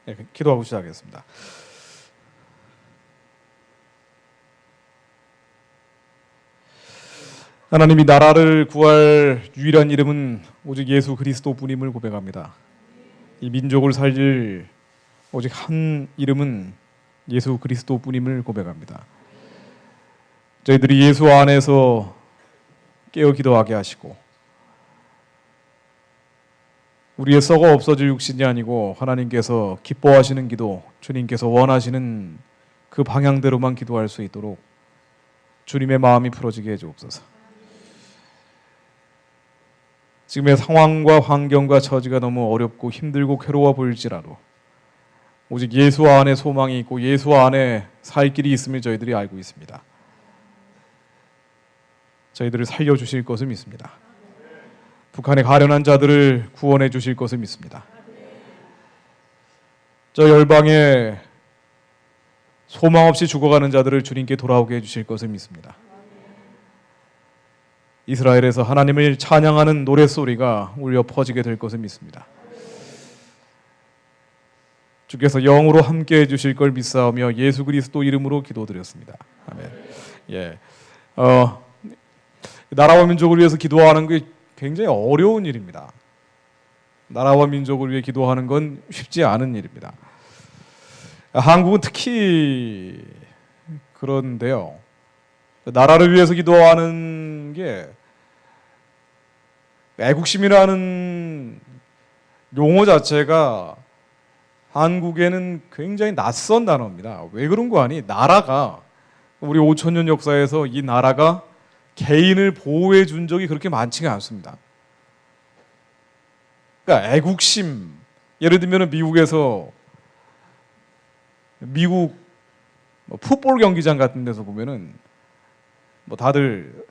네, 기도하고 시작하겠습니다. 하나님이 나라를 구할 유일한 이름은 오직 예수 그리스도뿐임을 고백합니다. 이 민족을 살릴 오직 한 이름은 예수 그리스도뿐임을 고백합니다. 저희들이 예수 안에서 깨어 기도하게 하시고 우리의 썩어 없어질 육신이 아니고 하나님께서 기뻐하시는 기도, 주님께서 원하시는 그 방향대로만 기도할 수 있도록 주님의 마음이 풀어지게 해주옵소서. 지금의 상황과 환경과 처지가 너무 어렵고 힘들고 괴로워 보일지라도 오직 예수 안에 소망이 있고 예수 안에 살 길이 있음을 저희들이 알고 있습니다. 저희들을 살려주실 것을 믿습니다. 북한의 가련한 자들을 구원해 주실 것을 믿습니다. 저 열방에 소망 없이 죽어가는 자들을 주님께 돌아오게 해주실 것을 믿습니다. 이스라엘에서 하나님을 찬양하는 노랫소리가 울려 퍼지게 될 것을 믿습니다. 주께서 영으로 함께 해주실 걸 믿사오며 예수 그리스도 이름으로 기도드렸습니다. 아멘. 예, 나라와 민족을 위해서 기도하는 게 굉장히 어려운 일입니다. 나라와 민족을 위해 기도하는 건 쉽지 않은 일입니다. 한국은 특히 그런데요. 나라를 위해서 기도하는 게 애국심이라는 용어 자체가 한국에는 굉장히 낯선 단어입니다. 왜 그런 거 아니? 나라가 우리 5,000년 역사에서 이 나라가 개인을 보호해 준 적이 그렇게 많지가 않습니다. 그러니까 애국심, 예를 들면 미국에서 미국 풋볼 경기장 같은 데서 보면은 다들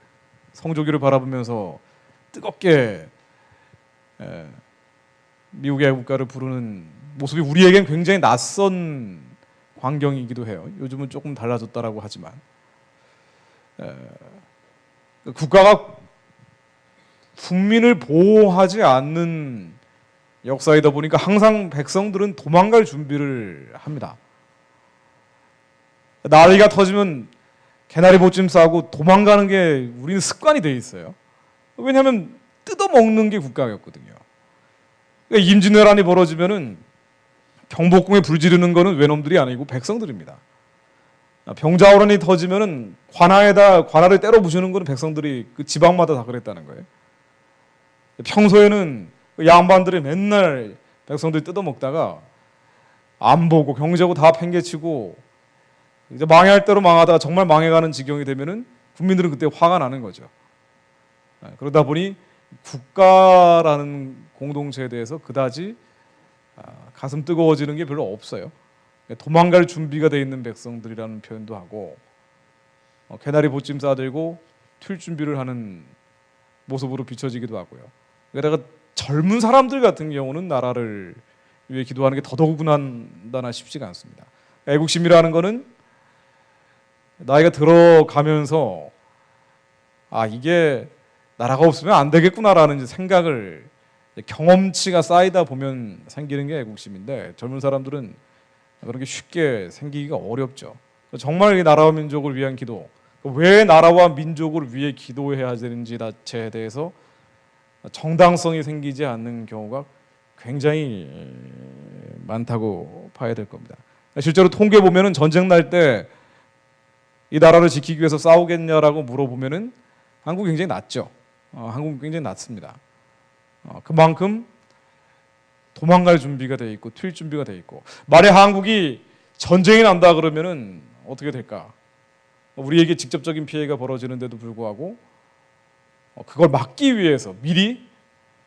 성조기를 바라보면서 뜨겁게 미국의 애국가를 부르는 모습이 우리에겐 굉장히 낯선 광경이기도 해요. 요즘은 조금 달라졌다라고 하지만 국가가 국민을 보호하지 않는 역사이다 보니까 항상 백성들은 도망갈 준비를 합니다. 난리가 터지면 개나리 보찜 싸고 도망가는 게 우리는 습관이 돼 있어요. 왜냐하면 뜯어먹는 게 국가였거든요. 그러니까 임진왜란이 벌어지면은 경복궁에 불 지르는 거는 외놈들이 아니고 백성들입니다. 병자호란이 터지면은 관아를 때려 부수는 거는 백성들이 그 지방마다 다 그랬다는 거예요. 평소에는 양반들이 맨날 백성들 뜯어먹다가 안 보고 경제고 다 팽개치고 이제 망할 대로 망하다가 정말 망해가는 지경이 되면은 국민들은 그때 화가 나는 거죠. 그러다 보니 국가라는 공동체에 대해서 그다지 가슴 뜨거워지는 게 별로 없어요. 도망갈 준비가 돼 있는 백성들이라는 표현도 하고 개나리 보찜 싸들고 튈 준비를 하는 모습으로 비춰지기도 하고요. 게다가 젊은 사람들 같은 경우는 나라를 위해 기도하는 게 더더욱나 쉽지가 않습니다. 애국심이라는 거는 나이가 들어가면서 이게 나라가 없으면 안 되겠구나라는 생각을 경험치가 쌓이다 보면 생기는 게 애국심인데 젊은 사람들은 그런 게 쉽게 생기기가 어렵죠. 정말 이 나라와 민족을 위한 기도, 왜 나라와 민족을 위해 기도해야 되는지 자체에 대해서 정당성이 생기지 않는 경우가 굉장히 많다고 봐야 될 겁니다. 실제로 통계 보면은 전쟁 날 때 이 나라를 지키기 위해서 싸우겠냐라고 물어보면은 한국이 굉장히 낮죠. 한국은 굉장히 낮습니다. 그만큼 도망갈 준비가 돼 있고 튈 준비가 돼 있고 만약 한국이 전쟁이 난다 그러면은 어떻게 될까? 우리에게 직접적인 피해가 벌어지는데도 불구하고 그걸 막기 위해서 미리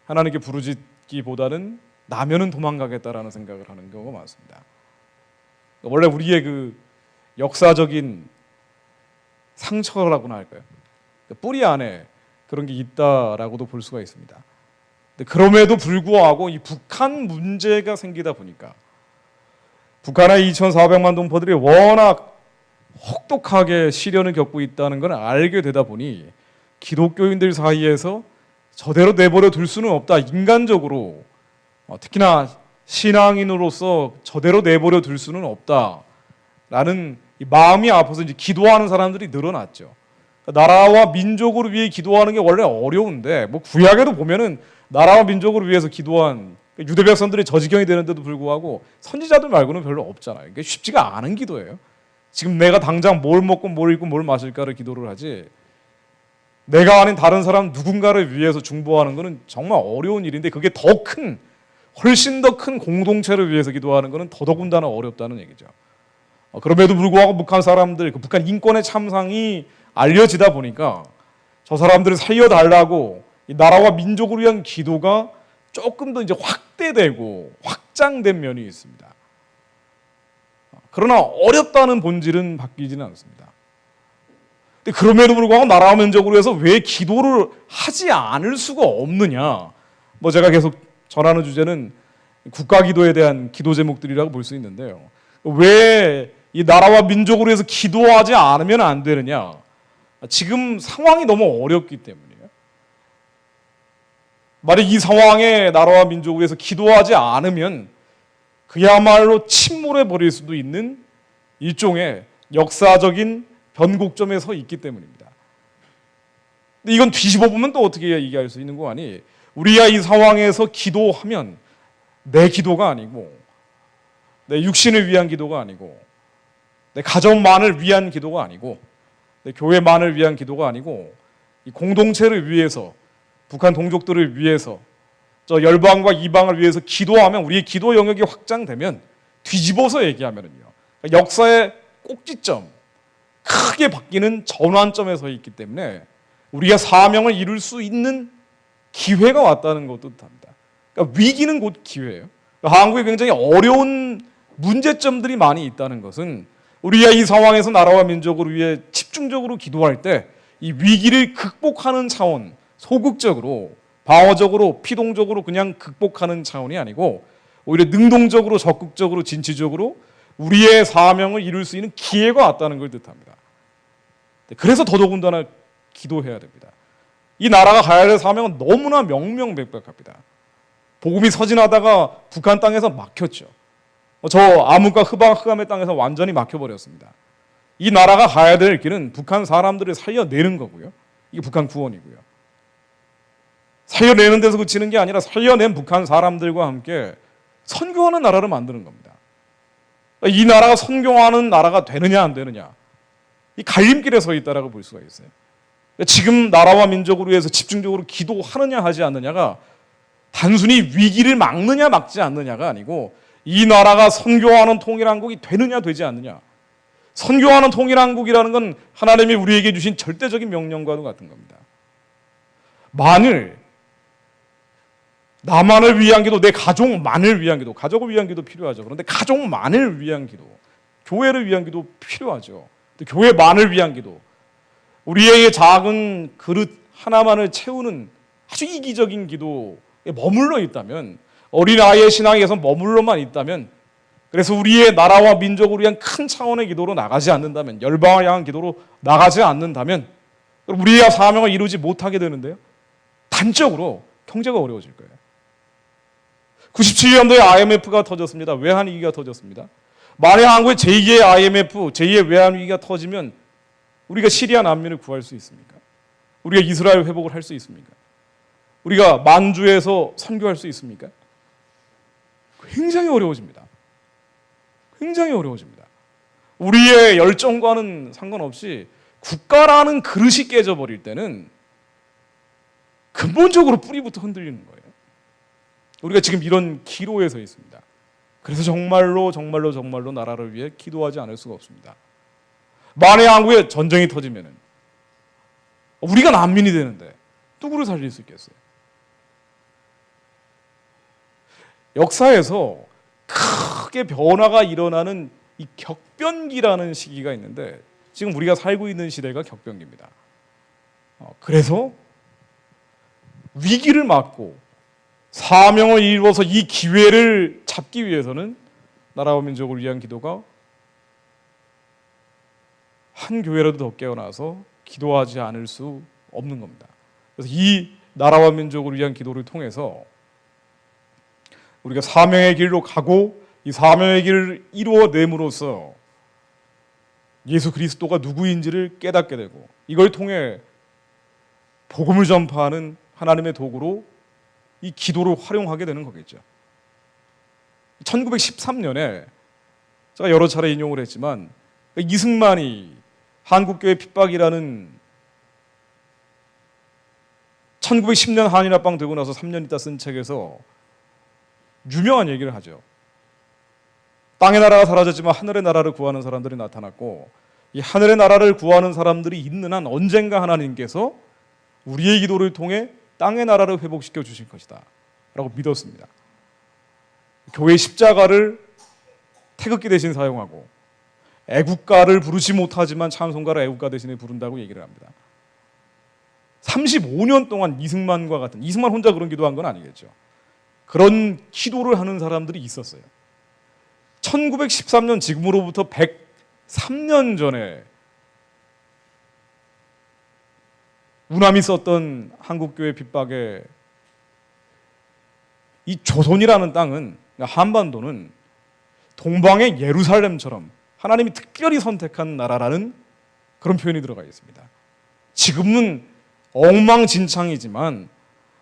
하나님께 부르짖기보다는 나면은 도망가겠다라는 생각을 하는 경우가 많습니다. 원래 우리의 그 역사적인 상처라고나 할까요? 뿌리 안에 그런 게 있다라고도 볼 수가 있습니다. 그럼에도 불구하고 이 북한 문제가 생기다 보니까 북한의 2,400만 동포들이 워낙 혹독하게 시련을 겪고 있다는 걸 알게 되다 보니 기독교인들 사이에서 저대로 내버려 둘 수는 없다. 인간적으로 특히나 신앙인으로서 저대로 내버려 둘 수는 없다라는 이 마음이 아파서 이제 기도하는 사람들이 늘어났죠. 나라와 민족을 위해 기도하는 게 원래 어려운데 뭐 구약에도 보면은 나라와 민족을 위해서 기도한 유대 백성들이 저 지경이 되는데도 불구하고 선지자들 말고는 별로 없잖아요. 이게 쉽지가 않은 기도예요. 지금 내가 당장 뭘 먹고 뭘 입고 뭘 마실까를 기도를 하지 내가 아닌 다른 사람 누군가를 위해서 중보하는 것은 정말 어려운 일인데 그게 더 큰 훨씬 더 큰 공동체를 위해서 기도하는 것은 더더군다나 어렵다는 얘기죠. 그럼에도 불구하고 북한 사람들, 북한 인권의 참상이 알려지다 보니까 저 사람들을 살려달라고 이 나라와 민족을 위한 기도가 조금 더 이제 확대되고 확장된 면이 있습니다. 그러나 어렵다는 본질은 바뀌지는 않습니다. 근데 그럼에도 불구하고 나라와 민족을 위해서 왜 기도를 하지 않을 수가 없느냐? 뭐 제가 계속 전하는 주제는 국가 기도에 대한 기도 제목들이라고 볼 수 있는데요. 왜 이 나라와 민족을 위해서 기도하지 않으면 안 되느냐? 지금 상황이 너무 어렵기 때문이에요. 만약 이 상황에 나라와 민족을 위해서 기도하지 않으면 그야말로 침몰해 버릴 수도 있는 일종의 역사적인 변곡점에 서 있기 때문입니다. 근데 이건 뒤집어 보면 또 어떻게 얘기할 수 있는 거 아니? 우리가 이 상황에서 기도하면 내 기도가 아니고 내 육신을 위한 기도가 아니고 내 가정만을 위한 기도가 아니고 내 교회만을 위한 기도가 아니고 이 공동체를 위해서 북한 동족들을 위해서 저 열방과 이방을 위해서 기도하면 우리의 기도 영역이 확장되면 뒤집어서 얘기하면은요 역사의 꼭지점 크게 바뀌는 전환점에 서 있기 때문에 우리가 사명을 이룰 수 있는 기회가 왔다는 것도 뜻합니다. 그러니까 위기는 곧 기회예요. 그러니까 한국에 굉장히 어려운 문제점들이 많이 있다는 것은 우리가 이 상황에서 나라와 민족을 위해 집중적으로 기도할 때 이 위기를 극복하는 차원, 소극적으로, 방어적으로, 피동적으로 그냥 극복하는 차원이 아니고 오히려 능동적으로, 적극적으로, 진취적으로 우리의 사명을 이룰 수 있는 기회가 왔다는 걸 뜻합니다. 그래서 더더군다나 기도해야 됩니다. 이 나라가 가야 될 사명은 너무나 명명백백합니다. 복음이 서진하다가 북한 땅에서 막혔죠. 저 아문과 흑암의 땅에서 완전히 막혀버렸습니다. 이 나라가 가야 될 길은 북한 사람들을 살려내는 거고요. 이게 북한 구원이고요. 살려내는 데서 그치는 게 아니라 살려낸 북한 사람들과 함께 선교하는 나라를 만드는 겁니다. 이 나라가 선교하는 나라가 되느냐 안 되느냐 이 갈림길에 서 있다라고 볼 수가 있어요. 지금 나라와 민족을 위해서 집중적으로 기도하느냐 하지 않느냐가 단순히 위기를 막느냐 막지 않느냐가 아니고 이 나라가 선교하는 통일한국이 되느냐 되지 않느냐. 선교하는 통일한국이라는 건 하나님이 우리에게 주신 절대적인 명령과도 같은 겁니다. 만일 나만을 위한 기도, 내 가족만을 위한 기도, 가족을 위한 기도 필요하죠. 그런데 가족만을 위한 기도, 교회를 위한 기도 필요하죠. 교회만을 위한 기도, 우리의 작은 그릇 하나만을 채우는 아주 이기적인 기도에 머물러 있다면, 어린아이의 신앙에서 머물러만 있다면, 그래서 우리의 나라와 민족을 위한 큰 차원의 기도로 나가지 않는다면, 열방을 향한 기도로 나가지 않는다면 우리의 사명을 이루지 못하게 되는데요. 단적으로 경제가 어려워질 거예요. 97년도에 IMF가 터졌습니다. 외환위기가 터졌습니다. 만약 한국에 제2의 IMF, 제2의 외환위기가 터지면 우리가 시리아 난민을 구할 수 있습니까? 우리가 이스라엘 회복을 할 수 있습니까? 우리가 만주에서 선교할 수 있습니까? 굉장히 어려워집니다. 굉장히 어려워집니다. 우리의 열정과는 상관없이 국가라는 그릇이 깨져버릴 때는 근본적으로 뿌리부터 흔들리는 거예요. 우리가 지금 이런 기로에 서 있습니다. 그래서 정말로 나라를 위해 기도하지 않을 수가 없습니다. 만약 한국에 전쟁이 터지면 우리가 난민이 되는데 누구를 살릴 수 있겠어요? 역사에서 크게 변화가 일어나는 이 격변기라는 시기가 있는데 지금 우리가 살고 있는 시대가 격변기입니다. 그래서 위기를 막고 사명을 이루어서 이 기회를 잡기 위해서는 나라와 민족을 위한 기도가 한 교회라도 더 깨어나서 기도하지 않을 수 없는 겁니다. 그래서 이 나라와 민족을 위한 기도를 통해서 우리가 사명의 길로 가고 이 사명의 길을 이루어냄으로써 예수 그리스도가 누구인지를 깨닫게 되고 이걸 통해 복음을 전파하는 하나님의 도구로 이 기도를 활용하게 되는 거겠죠. 1913년에 제가 여러 차례 인용을 했지만 이승만이 한국교회 핍박이라는 1910년 한일합방 되고 나서 3년 있다 쓴 책에서 유명한 얘기를 하죠. 땅의 나라가 사라졌지만 하늘의 나라를 구하는 사람들이 나타났고 이 하늘의 나라를 구하는 사람들이 있는 한 언젠가 하나님께서 우리의 기도를 통해 땅의 나라를 회복시켜 주실 것이다 라고 믿었습니다. 교회 십자가를 태극기 대신 사용하고 애국가를 부르지 못하지만 찬송가를 애국가 대신에 부른다고 얘기를 합니다. 35년 동안 이승만과 같은, 이승만 혼자 그런 기도한 건 아니겠죠. 그런 기도를 하는 사람들이 있었어요. 1913년 지금으로부터 103년 전에 우남이 썼던 한국교회 핍박에 이 조선이라는 땅은, 그러니까 한반도는 동방의 예루살렘처럼 하나님이 특별히 선택한 나라라는 그런 표현이 들어가 있습니다. 지금은 엉망진창이지만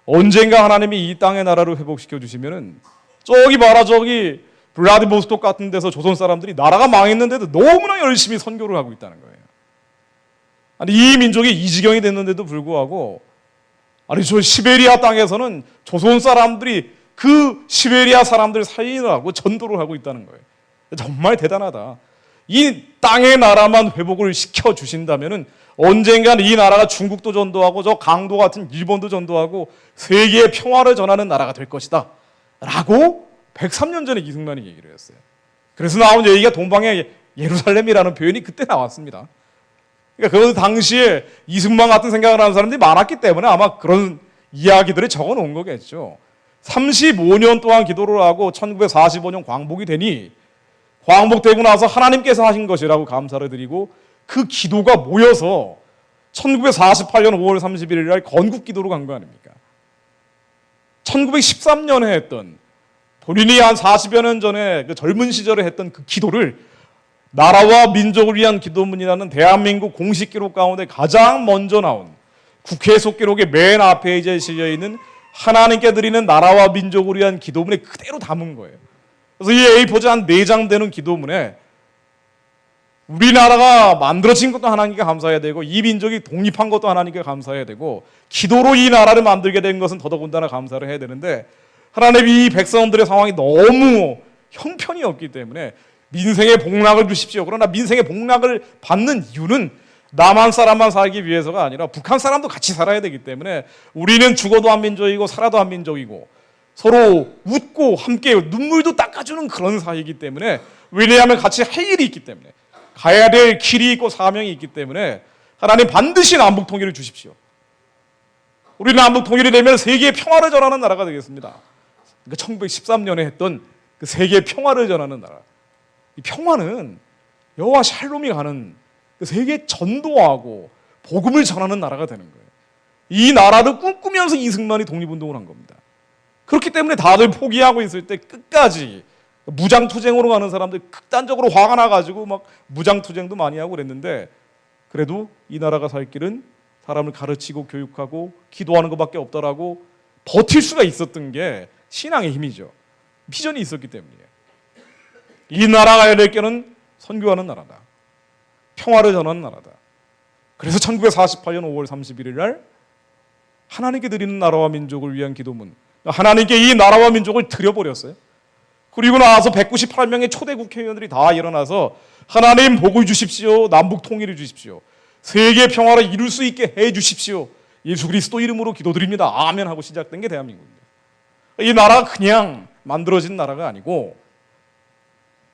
언젠가 하나님이 이 땅의 나라를 회복시켜 주시면은 저기 봐라, 저기 블라디보스톡 같은 데서 조선 사람들이 나라가 망했는데도 너무나 열심히 선교를 하고 있다는 거예요. 아니 이 민족이 이 지경이 됐는데도 불구하고 아니 저 시베리아 땅에서는 조선 사람들이 그 시베리아 사람들 살리느라고 전도를 하고 있다는 거예요. 정말 대단하다. 이 땅의 나라만 회복을 시켜 주신다면은 언젠간 이 나라가 중국도 전도하고 저 강도 같은 일본도 전도하고 세계의 평화를 전하는 나라가 될 것이다 라고 103년 전에 이승만이 얘기를 했어요. 그래서 나온 얘기가 동방의 예루살렘이라는 표현이 그때 나왔습니다. 그러니까 그 당시에 이승만 같은 생각을 하는 사람들이 많았기 때문에 아마 그런 이야기들을 적어 놓은 거겠죠. 35년 동안 기도를 하고 1945년 광복이 되니 광복되고 나서 하나님께서 하신 것이라고 감사를 드리고 그 기도가 모여서 1948년 5월 31일 날 건국기도로 간 거 아닙니까? 1913년에 했던 본인이 한 40여 년 전에 그 젊은 시절에 했던 그 기도를 나라와 민족을 위한 기도문이라는 대한민국 공식 기록 가운데 가장 먼저 나온 국회 속기록의 맨 앞에 이제 실려 있는 하나님께 드리는 나라와 민족을 위한 기도문에 그대로 담은 거예요. 그래서 이 A4지 한 4장 되는 기도문에 우리나라가 만들어진 것도 하나님께 감사해야 되고 이 민족이 독립한 것도 하나님께 감사해야 되고 기도로 이 나라를 만들게 된 것은 더더군다나 감사를 해야 되는데 하나님이 이 백성들의 상황이 너무 형편이 없기 때문에 민생의 복락을 주십시오. 그러나 민생의 복락을 받는 이유는 남한 사람만 살기 위해서가 아니라 북한 사람도 같이 살아야 되기 때문에 우리는 죽어도 한 민족이고 살아도 한 민족이고 서로 웃고 함께 눈물도 닦아주는 그런 사이이기 때문에 왜냐하면 같이 할 일이 있기 때문에 가야 될 길이 있고 사명이 있기 때문에 하나님 반드시 남북 통일을 주십시오. 우리 남북 통일이 되면 세계의 평화를 전하는 나라가 되겠습니다. 그러니까 1913년에 했던 그 세계의 평화를 전하는 나라. 이 평화는 여호와 샬롬이 가는 그 세계 전도하고 복음을 전하는 나라가 되는 거예요. 이 나라를 꿈꾸면서 이승만이 독립운동을 한 겁니다. 그렇기 때문에 다들 포기하고 있을 때 끝까지 무장투쟁으로 가는 사람들 극단적으로 화가 나가지고 막 무장투쟁도 많이 하고 그랬는데 그래도 이 나라가 살 길은 사람을 가르치고 교육하고 기도하는 것밖에 없더라고 버틸 수가 있었던 게 신앙의 힘이죠. 비전이 있었기 때문이에요. 이 나라가 해야 될 길은 선교하는 나라다. 평화를 전하는 나라다. 그래서 1948년 5월 31일 날 하나님께 드리는 나라와 민족을 위한 기도문, 하나님께 이 나라와 민족을 드려버렸어요. 그리고 나서 198명의 초대 국회의원들이 다 일어나서 하나님 복을 주십시오. 남북 통일을 주십시오. 세계 평화를 이룰 수 있게 해 주십시오. 예수 그리스도 이름으로 기도드립니다. 아멘 하고 시작된 게 대한민국입니다. 이 나라가 그냥 만들어진 나라가 아니고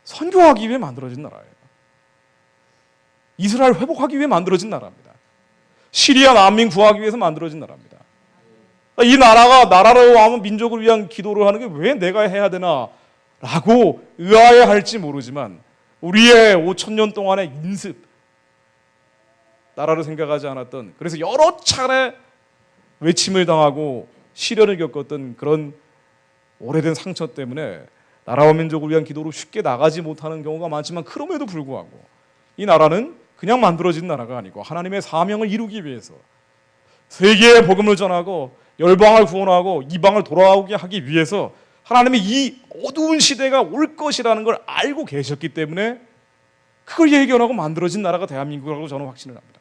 선교하기 위해 만들어진 나라예요. 이스라엘 회복하기 위해 만들어진 나라입니다. 시리아 난민 구하기 위해서 만들어진 나라입니다. 이 나라가 나라로 하면 민족을 위한 기도를 하는 게 왜 내가 해야 되나 라고 의아해할지 모르지만 우리의 5,000년 동안의 인습, 나라를 생각하지 않았던, 그래서 여러 차례 외침을 당하고 시련을 겪었던 그런 오래된 상처 때문에 나라와 민족을 위한 기도로 쉽게 나가지 못하는 경우가 많지만 그럼에도 불구하고 이 나라는 그냥 만들어진 나라가 아니고 하나님의 사명을 이루기 위해서 세계에 복음을 전하고 열방을 구원하고 이방을 돌아오게 하기 위해서 하나님이 이 어두운 시대가 올 것이라는 걸 알고 계셨기 때문에 그걸 예견하고 만들어진 나라가 대한민국이라고 저는 확신을 합니다.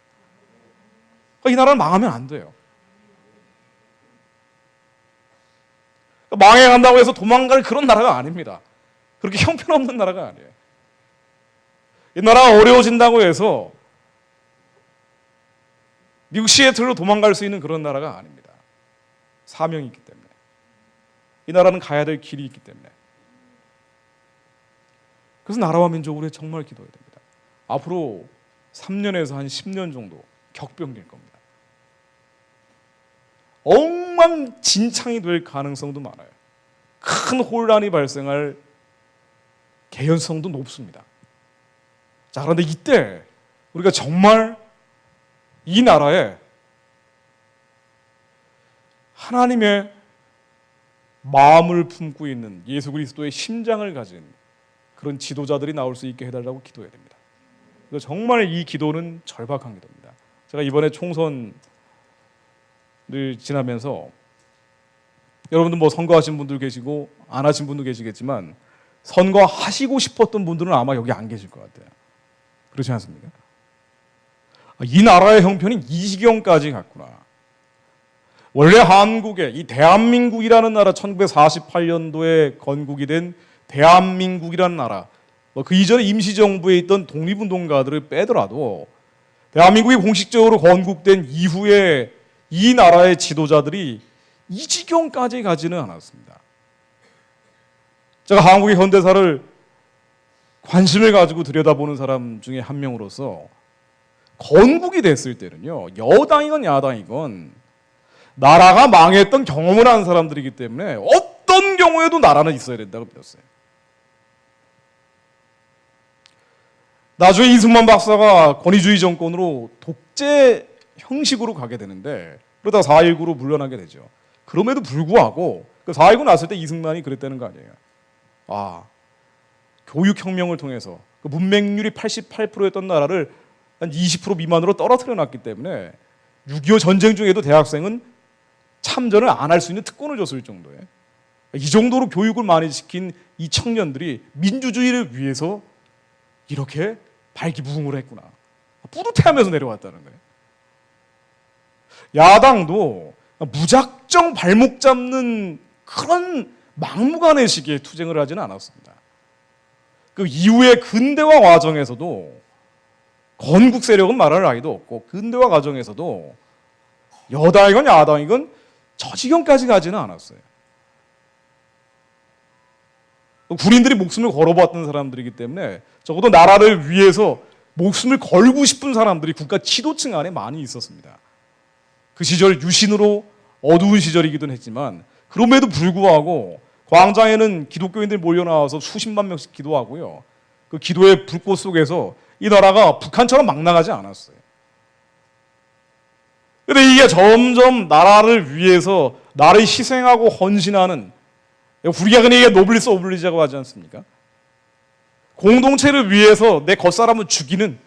이 나라는 망하면 안 돼요. 망해간다고 해서 도망갈 그런 나라가 아닙니다. 그렇게 형편없는 나라가 아니에요. 이 나라가 어려워진다고 해서 미국 시애틀로 도망갈 수 있는 그런 나라가 아닙니다. 사명이 있기 때문에. 이 나라는 가야 될 길이 있기 때문에. 그래서 나라와 민족으로 정말 기도해야 됩니다. 앞으로 3년에서 한 10년 정도 격변기일 겁니다. 엉망진창이 될 가능성도 많아요. 큰 혼란이 발생할 개연성도 높습니다. 자, 그런데 이때 우리가 정말 이 나라에 하나님의 마음을 품고 있는 예수 그리스도의 심장을 가진 그런 지도자들이 나올 수 있게 해달라고 기도해야 됩니다. 그래서 정말 이 기도는 절박한 기도입니다. 제가 이번에 총선을 지나면서 여러분들 뭐 선거하신 분들 계시고 안 하신 분도 계시겠지만 선거하시고 싶었던 분들은 아마 여기 안 계실 것 같아요. 그렇지 않습니까? 이 나라의 형편이 이 지경까지 갔구나. 원래 한국에 이 대한민국이라는 나라 1948년도에 건국이 된 대한민국이라는 나라 그 이전에 임시정부에 있던 독립운동가들을 빼더라도 대한민국이 공식적으로 건국된 이후에 이 나라의 지도자들이 이 지경까지 가지는 않았습니다. 제가 한국의 현대사를 관심을 가지고 들여다보는 사람 중에 한 명으로서 건국이 됐을 때는요, 여당이건 야당이건 나라가 망했던 경험을 한 사람들이기 때문에 어떤 경우에도 나라는 있어야 된다고 믿었어요. 나중에 이승만 박사가 권위주의 정권으로 독재 형식으로 가게 되는데 그러다 4.19로 물러나게 되죠. 그럼에도 불구하고 그 4.19 났을 때 이승만이 그랬다는 거 아니에요. 교육혁명을 통해서 그 문맹률이 88%였던 나라를 한 20% 미만으로 떨어뜨려 놨기 때문에 6.25 전쟁 중에도 대학생은 참전을 안 할 수 있는 특권을 줬을 정도에 이 정도로 교육을 많이 시킨 이 청년들이 민주주의를 위해서 이렇게 발기부흥을 했구나. 뿌듯해하면서 내려왔다는 거예요. 야당도 무작정 발목 잡는 그런 막무가내식의 투쟁을 하지는 않았습니다. 그 이후의 근대화 과정에서도 건국 세력은 말할 나위도 없고 근대화 과정에서도 여당이건 야당이건 저 지경까지 가지는 않았어요. 군인들이 목숨을 걸어봤던 사람들이기 때문에 적어도 나라를 위해서 목숨을 걸고 싶은 사람들이 국가 지도층 안에 많이 있었습니다. 그 시절 유신으로 어두운 시절이기도 했지만 그럼에도 불구하고 광장에는 기독교인들 몰려나와서 수십만 명씩 기도하고요. 그 기도의 불꽃 속에서 이 나라가 북한처럼 막 나가지 않았어요. 그런데 이게 점점 나라를 위해서 나를 희생하고 헌신하는 우리가 그냥 이게 노블리스 오블리주라고 하지 않습니까? 공동체를 위해서 내 겉사람을 죽이는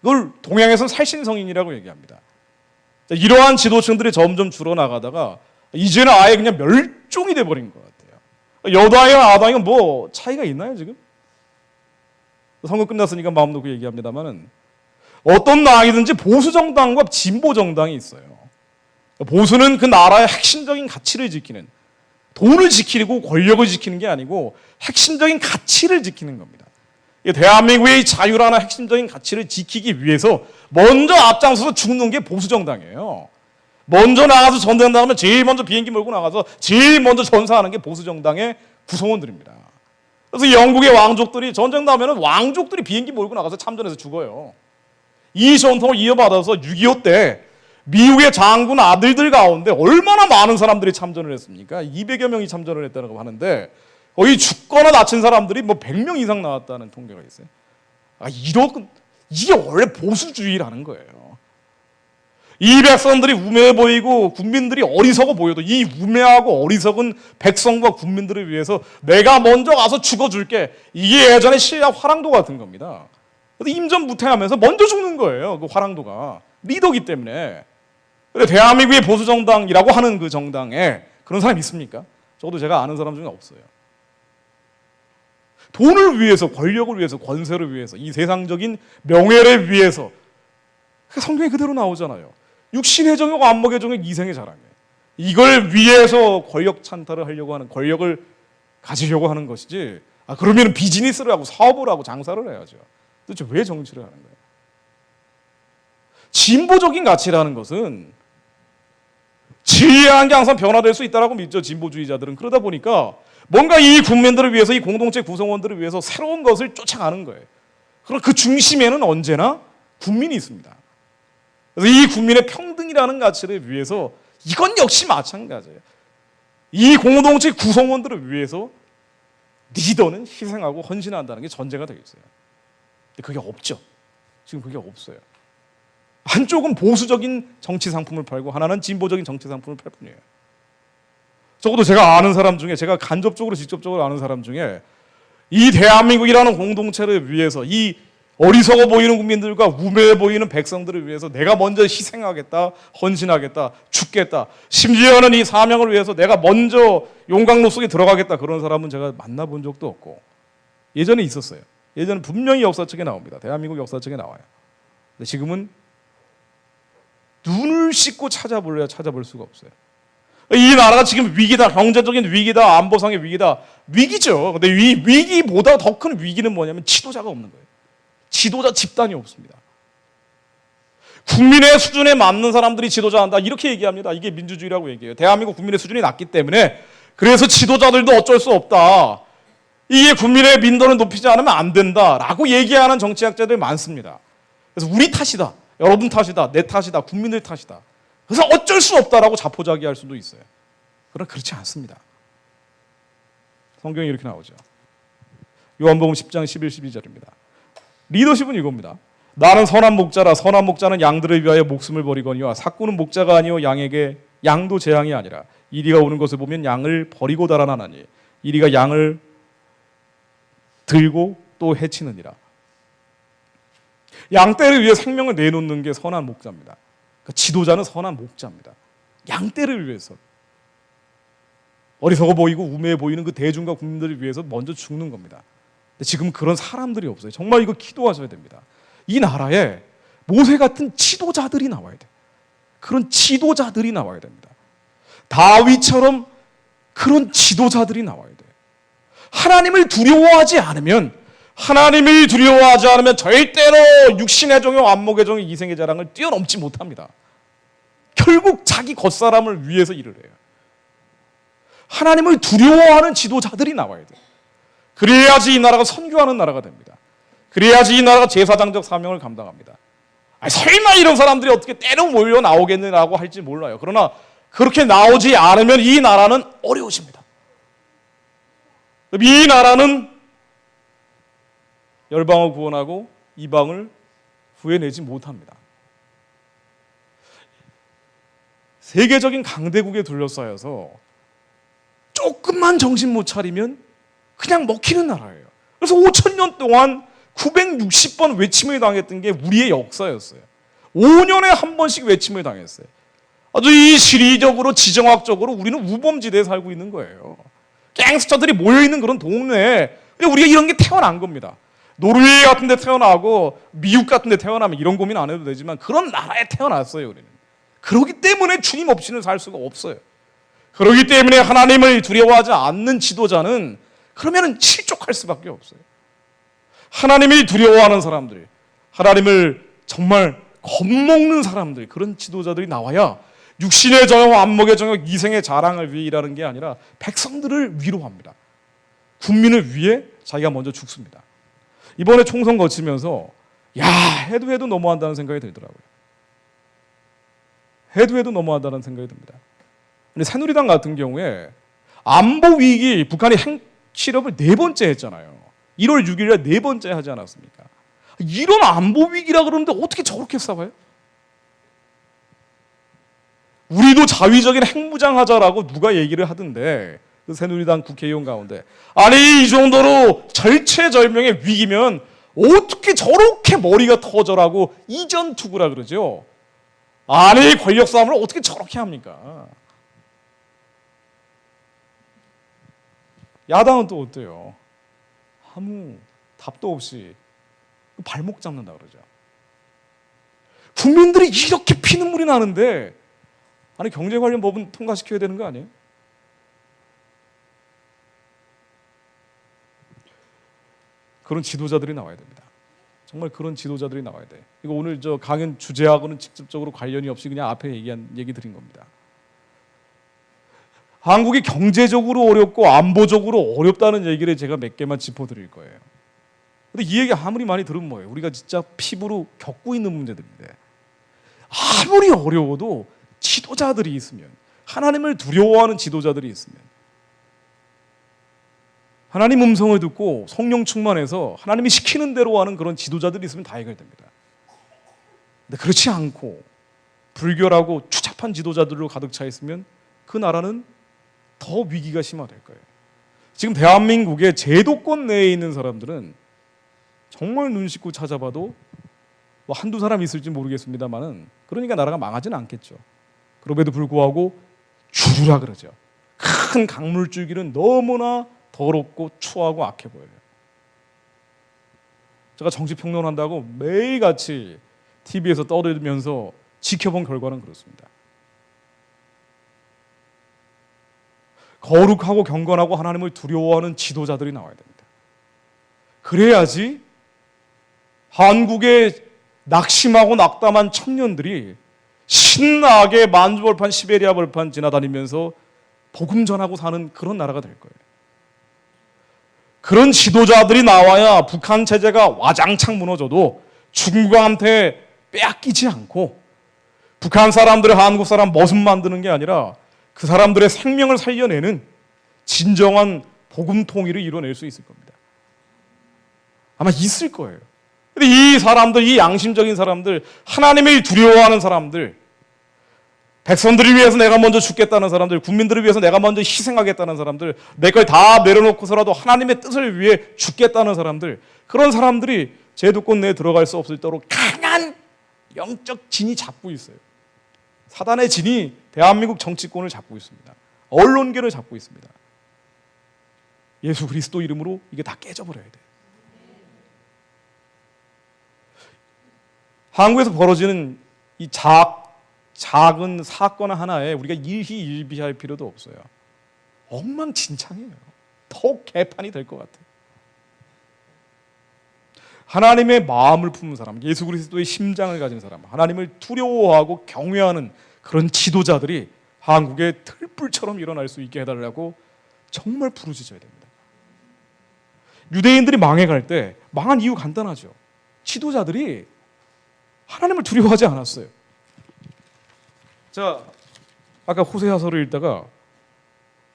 그걸 동양에서는 살신성인이라고 얘기합니다. 이러한 지도층들이 점점 줄어나가다가 이제는 아예 그냥 멸종이 돼버린 것 같아요. 여당이랑 야당이랑 뭐 차이가 있나요 지금? 선거 끝났으니까 마음 놓고 얘기합니다만은 어떤 당이든지 보수 정당과 진보 정당이 있어요. 보수는 그 나라의 핵심적인 가치를 지키는, 돈을 지키고 권력을 지키는 게 아니고 핵심적인 가치를 지키는 겁니다. 대한민국의 자유라는 핵심적인 가치를 지키기 위해서 먼저 앞장서서 죽는 게 보수 정당이에요. 먼저 나가서 전쟁 나가면 제일 먼저 비행기 몰고 나가서 제일 먼저 전사하는 게 보수 정당의 구성원들입니다. 그래서 영국의 왕족들이 전쟁 나면 왕족들이 비행기 몰고 나가서 참전해서 죽어요. 이 전통을 이어받아서 6.25 때 미국의 장군 아들들 가운데 얼마나 많은 사람들이 참전을 했습니까? 200여 명이 참전을 했다고 하는데 거의 죽거나 다친 사람들이 뭐 100명 이상 나왔다는 통계가 있어요. 이게 원래 보수주의라는 거예요. 이 백성들이 우매해 보이고 국민들이 어리석어 보여도 이 우매하고 어리석은 백성과 국민들을 위해서 내가 먼저 가서 죽어줄게. 이게 예전에 시리아 화랑도 같은 겁니다. 근데 임전무태하면서 먼저 죽는 거예요. 그 화랑도가 리더기 때문에. 근데 대한민국의 보수 정당이라고 하는 그 정당에 그런 사람이 있습니까? 적어도 제가 아는 사람 중에 없어요. 돈을 위해서, 권력을 위해서, 권세를 위해서, 이 세상적인 명예를 위해서. 성경에 그대로 나오잖아요. 육신의 정욕, 안목의 정욕, 이생의 자랑이에요. 이걸 위해서 권력 찬탈을 하려고 하는, 권력을 가지려고 하는 것이지. 그러면 비즈니스를 하고 사업을 하고 장사를 해야죠. 도대체 왜 정치를 하는 거예요? 진보적인 가치라는 것은 진리한 게 항상 변화될 수 있다고 믿죠. 진보주의자들은. 그러다 보니까 뭔가 이 국민들을 위해서, 이 공동체 구성원들을 위해서 새로운 것을 쫓아가는 거예요. 그럼 그 중심에는 언제나 국민이 있습니다. 그래서 이 국민의 평등이라는 가치를 위해서 이건 역시 마찬가지예요. 이 공동체 구성원들을 위해서 리더는 희생하고 헌신한다는 게 전제가 되어 있어요. 근데 그게 없죠. 지금 그게 없어요. 한쪽은 보수적인 정치 상품을 팔고 하나는 진보적인 정치 상품을 팔 뿐이에요. 적어도 제가 아는 사람 중에, 제가 간접적으로 직접적으로 아는 사람 중에 이 대한민국이라는 공동체를 위해서, 이 어리석어 보이는 국민들과 우매해 보이는 백성들을 위해서 내가 먼저 희생하겠다, 헌신하겠다, 죽겠다, 심지어는 이 사명을 위해서 내가 먼저 용광로 속에 들어가겠다, 그런 사람은 제가 만나본 적도 없고, 예전에 있었어요. 예전에 분명히 역사책에 나옵니다. 대한민국 역사책에 나와요. 근데 지금은 눈을 씻고 찾아볼래야 찾아볼 수가 없어요. 이 나라가 지금 위기다, 경제적인 위기다, 안보상의 위기다. 위기죠. 근데 이 위기보다 더 큰 위기는 뭐냐면 지도자가 없는 거예요. 지도자 집단이 없습니다. 국민의 수준에 맞는 사람들이 지도자한다, 이렇게 얘기합니다. 이게 민주주의라고 얘기해요. 대한민국 국민의 수준이 낮기 때문에 그래서 지도자들도 어쩔 수 없다. 이게 국민의 민도를 높이지 않으면 안 된다라고 얘기하는 정치학자들이 많습니다. 그래서 우리 탓이다, 여러분 탓이다, 내 탓이다, 국민들 탓이다. 그래서 어쩔 수 없다라고 자포자기할 수도 있어요. 그러나 그렇지 않습니다. 성경에 이렇게 나오죠. 요한복음 10장 11, 12절입니다. 리더십은 이겁니다. 나는 선한 목자라. 선한 목자는 양들을 위하여 목숨을 버리거니와 삭구는 목자가 아니요 양도 제 양이 아니라 이리가 오는 것을 보면 양을 버리고 달아나나니 이리가 양을 들고 또 해치느니라. 양떼를 위해 생명을 내놓는 게 선한 목자입니다. 그러니까 지도자는 선한 목자입니다. 양떼를 위해서, 어리석어 보이고 우매해 보이는 그 대중과 국민들을 위해서 먼저 죽는 겁니다. 근데 지금 그런 사람들이 없어요. 정말 이거 기도하셔야 됩니다. 이 나라에 모세 같은 지도자들이 나와야 돼요. 그런 지도자들이 나와야 됩니다. 다윗처럼 그런 지도자들이 나와야 돼요. 하나님을 두려워하지 않으면 절대로 육신의 정욕, 안목의 정욕, 이생의 자랑을 뛰어넘지 못합니다. 결국 자기 겉사람을 위해서 일을 해요. 하나님을 두려워하는 지도자들이 나와야 돼요. 그래야지 이 나라가 선교하는 나라가 됩니다. 그래야지 이 나라가 제사장적 사명을 감당합니다. 설마 이런 사람들이 어떻게 때로 몰려 나오겠느라고 할지 몰라요. 그러나 그렇게 나오지 않으면 이 나라는 어려워집니다. 이 나라는 열방을 구원하고 이방을 구해내지 못합니다. 세계적인 강대국에 둘러싸여서 조금만 정신 못 차리면 그냥 먹히는 나라예요. 그래서 5,000년 동안 960번 외침을 당했던 게 우리의 역사였어요. 5년에 한 번씩 외침을 당했어요. 아주 이 시리적으로, 지정학적으로 우리는 우범지대에 살고 있는 거예요. 갱스터들이 모여있는 그런 동네에 우리가 이런 게 태어난 겁니다. 노르웨이 같은 데 태어나고 미국 같은 데 태어나면 이런 고민 안 해도 되지만 그런 나라에 태어났어요, 우리는. 그렇기 때문에 주님 없이는 살 수가 없어요. 그렇기 때문에 하나님을 두려워하지 않는 지도자는 그러면 실족할 수밖에 없어요. 하나님을 두려워하는 사람들, 하나님을 정말 겁먹는 사람들, 그런 지도자들이 나와야 육신의 정욕, 안목의 정욕, 이생의 자랑을 위해 일하는 게 아니라 백성들을 위로합니다. 국민을 위해 자기가 먼저 죽습니다. 이번에 총선 거치면서 해도 너무한다는 생각이 들더라고요. 해도 너무한다는 생각이 듭니다. 근데 새누리당 같은 경우에 안보 위기, 북한이 핵실험을 4번째 했잖아요. 1월 6일에 4번째 하지 않았습니까? 이런 안보 위기라 그러는데 어떻게 저렇게 싸워요? 우리도 자위적인 핵무장하자라고 누가 얘기를 하던데, 그 새누리당 국회의원 가운데. 아니, 이 정도로 절체절명의 위기면 어떻게 저렇게 머리가 터져라고 이전투구라 그러죠. 아니, 권력 싸움을 어떻게 저렇게 합니까? 야당은 또 어때요? 아무 답도 없이 발목 잡는다 그러죠. 국민들이 이렇게 피눈물이 나는데, 아니, 경제 관련 법은 통과시켜야 되는 거 아니에요? 그런 지도자들이 나와야 됩니다. 정말 그런 지도자들이 나와야 돼. 이거 오늘 저 강연 주제하고는 직접적으로 관련이 없이 그냥 앞에 얘기 드린 겁니다. 한국이 경제적으로 어렵고 안보적으로 어렵다는 얘기를 제가 몇 개만 짚어드릴 거예요. 근데 이 얘기 아무리 많이 들으면 뭐예요? 우리가 진짜 피부로 겪고 있는 문제들인데, 아무리 어려워도 지도자들이 있으면, 하나님을 두려워하는 지도자들이 있으면, 하나님 음성을 듣고 성령 충만해서 하나님이 시키는 대로 하는 그런 지도자들이 있으면 다 해결됩니다. 근데 그렇지 않고 불결하고 추잡한 지도자들로 가득 차 있으면 그 나라는 더 위기가 심화될 거예요. 지금 대한민국의 제도권 내에 있는 사람들은 정말 눈 씻고 찾아봐도 뭐 한두 사람 있을지 모르겠습니다만은, 그러니까 나라가 망하지는 않겠죠. 그럼에도 불구하고 주류라 그러죠. 큰 강물줄기는 너무나 더럽고 추하고 악해 보여요. 제가 정치평론한다고 매일같이 TV에서 떠들면서 지켜본 결과는 그렇습니다. 거룩하고 경건하고 하나님을 두려워하는 지도자들이 나와야 됩니다. 그래야지 한국의 낙심하고 낙담한 청년들이 신나게 만주벌판, 시베리아 벌판 지나다니면서 복음 전하고 사는 그런 나라가 될 거예요. 그런 지도자들이 나와야 북한 체제가 와장창 무너져도 중국한테 빼앗기지 않고, 북한 사람들이 한국 사람 머슴 만드는 게 아니라 그 사람들의 생명을 살려내는 진정한 복음 통일을 이뤄낼 수 있을 겁니다. 아마 있을 거예요. 근데 이 사람들, 이 양심적인 사람들, 하나님을 두려워하는 사람들, 백성들을 위해서 내가 먼저 죽겠다는 사람들, 국민들을 위해서 내가 먼저 희생하겠다는 사람들, 내 걸 다 내려놓고서라도 하나님의 뜻을 위해 죽겠다는 사람들, 그런 사람들이 제도권 내에 들어갈 수 없을 때로 강한 영적 진이 잡고 있어요. 사단의 진이 대한민국 정치권을 잡고 있습니다. 언론계를 잡고 있습니다. 예수 그리스도 이름으로 이게 다 깨져버려야 돼요. 한국에서 벌어지는 이 작은 사건 하나에 우리가 일희일비할 필요도 없어요. 엉망진창이에요. 더 개판이 될 것 같아요. 하나님의 마음을 품은 사람, 예수 그리스도의 심장을 가진 사람, 하나님을 두려워하고 경외하는 그런 지도자들이 한국에 들불처럼 일어날 수 있게 해달라고 정말 부르짖어야 됩니다. 유대인들이 망해갈 때 망한 이유 간단하죠. 지도자들이 하나님을 두려워하지 않았어요. 자, 아까 호세아서를 읽다가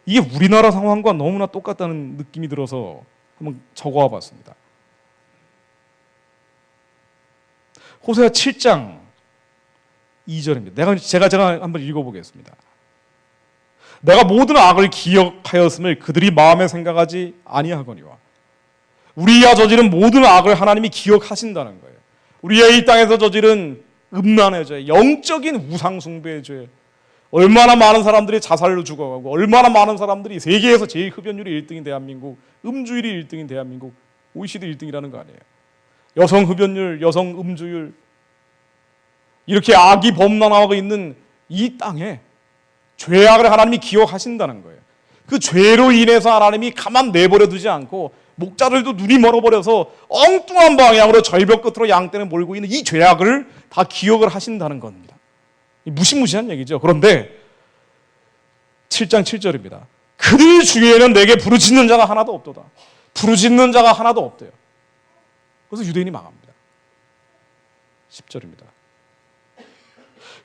이게 우리나라 상황과 너무나 똑같다는 느낌이 들어서 한번 적어와 봤습니다. 호세아 7장 2절입니다. 제가 한번 읽어보겠습니다. 내가 모든 악을 기억하였음을 그들이 마음에 생각하지 아니하거니와. 우리가 저지른 모든 악을 하나님이 기억하신다는 거예요. 우리가 이 땅에서 저지른 음란의 죄, 영적인 우상숭배의 죄, 얼마나 많은 사람들이 자살로 죽어가고, 얼마나 많은 사람들이 세계에서 제일 흡연율이 1등인 대한민국, 음주율이 1등인 대한민국, OECD 1등이라는 거 아니에요. 여성 흡연율, 여성 음주율, 이렇게 악이 범람하고 있는 이 땅에 죄악을 하나님이 기억하신다는 거예요. 그 죄로 인해서 하나님이 가만 내버려 두지 않고 목자들도 눈이 멀어버려서 엉뚱한 방향으로 절벽 끝으로 양떼를 몰고 있는 이 죄악을 다 기억을 하신다는 겁니다. 무시무시한 얘기죠. 그런데 7장 7절입니다. 그들 중에는 내게 부르짖는 자가 하나도 없도다. 부르짖는 자가 하나도 없대요. 그래서 유대인이 망합니다. 10절입니다.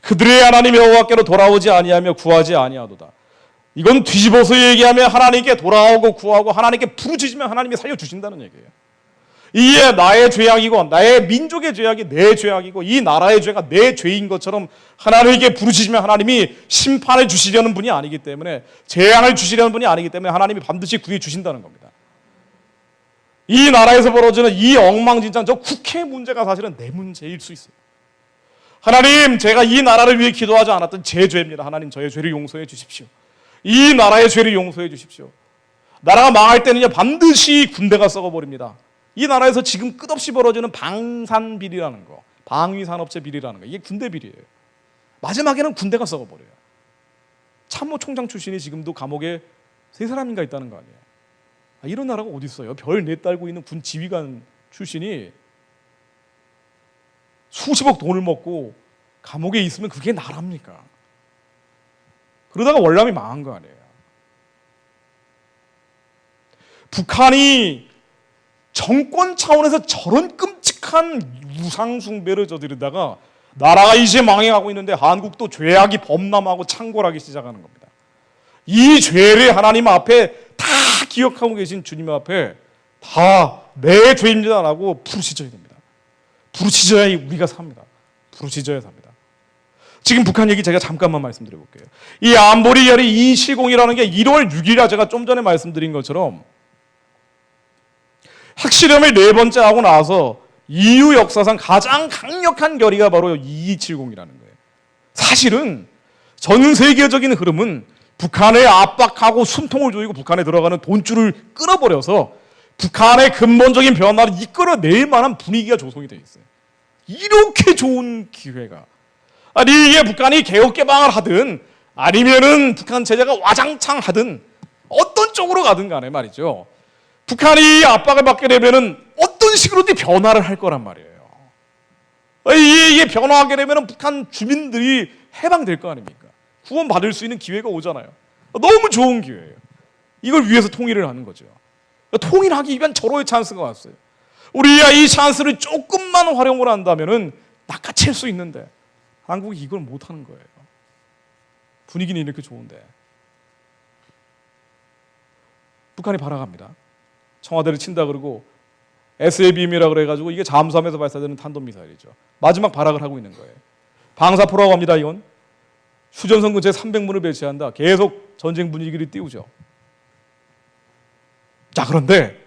그들의 하나님 여호와께로 돌아오지 아니하며 구하지 아니하도다. 이건 뒤집어서 얘기하면 하나님께 돌아오고 구하고 하나님께 부르짖으면 하나님이 살려주신다는 얘기예요. 이게 나의 죄악이고 나의 민족의 죄악이 내 죄악이고 이 나라의 죄가 내 죄인 것처럼 하나님에게 부르짖으면 하나님이 심판을 주시려는 분이 아니기 때문에, 재앙을 주시려는 분이 아니기 때문에 하나님이 반드시 구해 주신다는 겁니다. 이 나라에서 벌어지는 이 엉망진창, 저 국회 문제가 사실은 내 문제일 수 있어요. 하나님, 제가 이 나라를 위해 기도하지 않았던 제 죄입니다. 하나님, 저의 죄를 용서해 주십시오. 이 나라의 죄를 용서해 주십시오. 나라가 망할 때는요, 반드시 군대가 썩어버립니다. 이 나라에서 지금 끝없이 벌어지는 방산비리라는 거, 방위산업체 비리라는 거, 이게 군대 비리예요. 마지막에는 군대가 썩어버려요. 참모총장 출신이 지금도 감옥에 3사람인가 있다는 거 아니에요. 이런 나라가 어디 있어요? 별 내딸고 있는 군 지휘관 출신이 수십억 돈을 먹고 감옥에 있으면 그게 나라입니까? 그러다가 월남이 망한 거 아니에요. 북한이 정권 차원에서 저런 끔찍한 우상숭배를 저지르다가 나라가 이제 망해가고 있는데 한국도 죄악이 범람하고 창궐하기 시작하는 겁니다. 이 죄를 하나님 앞에 다 기억하고 계신 주님 앞에 다 내 죄입니다라고 부르짖어야 됩니다. 부르짖어야 우리가 삽니다. 부르짖어야 삽니다. 지금 북한 얘기 제가 잠깐만 말씀드려 볼게요. 이 안보리 열이 270이라는 게 1월 6일이라 제가 좀 전에 말씀드린 것처럼 핵실험을 4번째 하고 나서 인류 역사상 가장 강력한 결의가 바로 2270이라는 거예요. 사실은 전 세계적인 흐름은 북한을 압박하고 숨통을 조이고 북한에 들어가는 돈줄을 끊어버려서 북한의 근본적인 변화를 이끌어낼 만한 분위기가 조성이 되어 있어요. 이렇게 좋은 기회가, 아니 이게 북한이 개혁개방을 하든 아니면은 북한 체제가 와장창 하든 어떤 쪽으로 가든 간에 말이죠, 북한이 압박을 받게 되면은 어떤 식으로든 변화를 할 거란 말이에요. 이게 변화하게 되면은 북한 주민들이 해방될 거 아닙니까? 구원받을 수 있는 기회가 오잖아요. 너무 좋은 기회예요. 이걸 위해서 통일을 하는 거죠. 통일하기 위한 절호의 찬스가 왔어요. 우리가 이 찬스를 조금만 활용을 한다면은 낚아챌 수 있는데 한국이 이걸 못하는 거예요. 분위기는 이렇게 좋은데. 북한이 발악합니다. 청와대를 친다 그러고 SABM이라 그래가지고 이게 잠수함에서 발사되는 탄도미사일이죠. 마지막 발악을 하고 있는 거예요. 방사포라고 합니다. 이건 휴전선 근처에 300문을 배치한다. 계속 전쟁 분위기를 띄우죠. 자, 그런데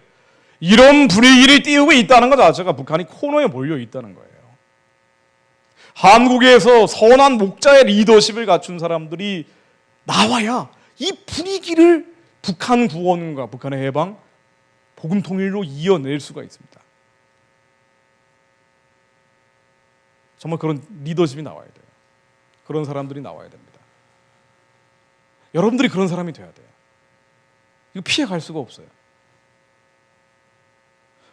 이런 분위기를 띄우고 있다는 것 자체가 북한이 코너에 몰려 있다는 거예요. 한국에서 선한 목자의 리더십을 갖춘 사람들이 나와야 이 분위기를 북한 구원과 북한의 해방, 복음 통일로 이어낼 수가 있습니다. 정말 그런 리더십이 나와야 돼요. 그런 사람들이 나와야 됩니다. 여러분들이 그런 사람이 돼야 돼요. 이거 피해갈 수가 없어요.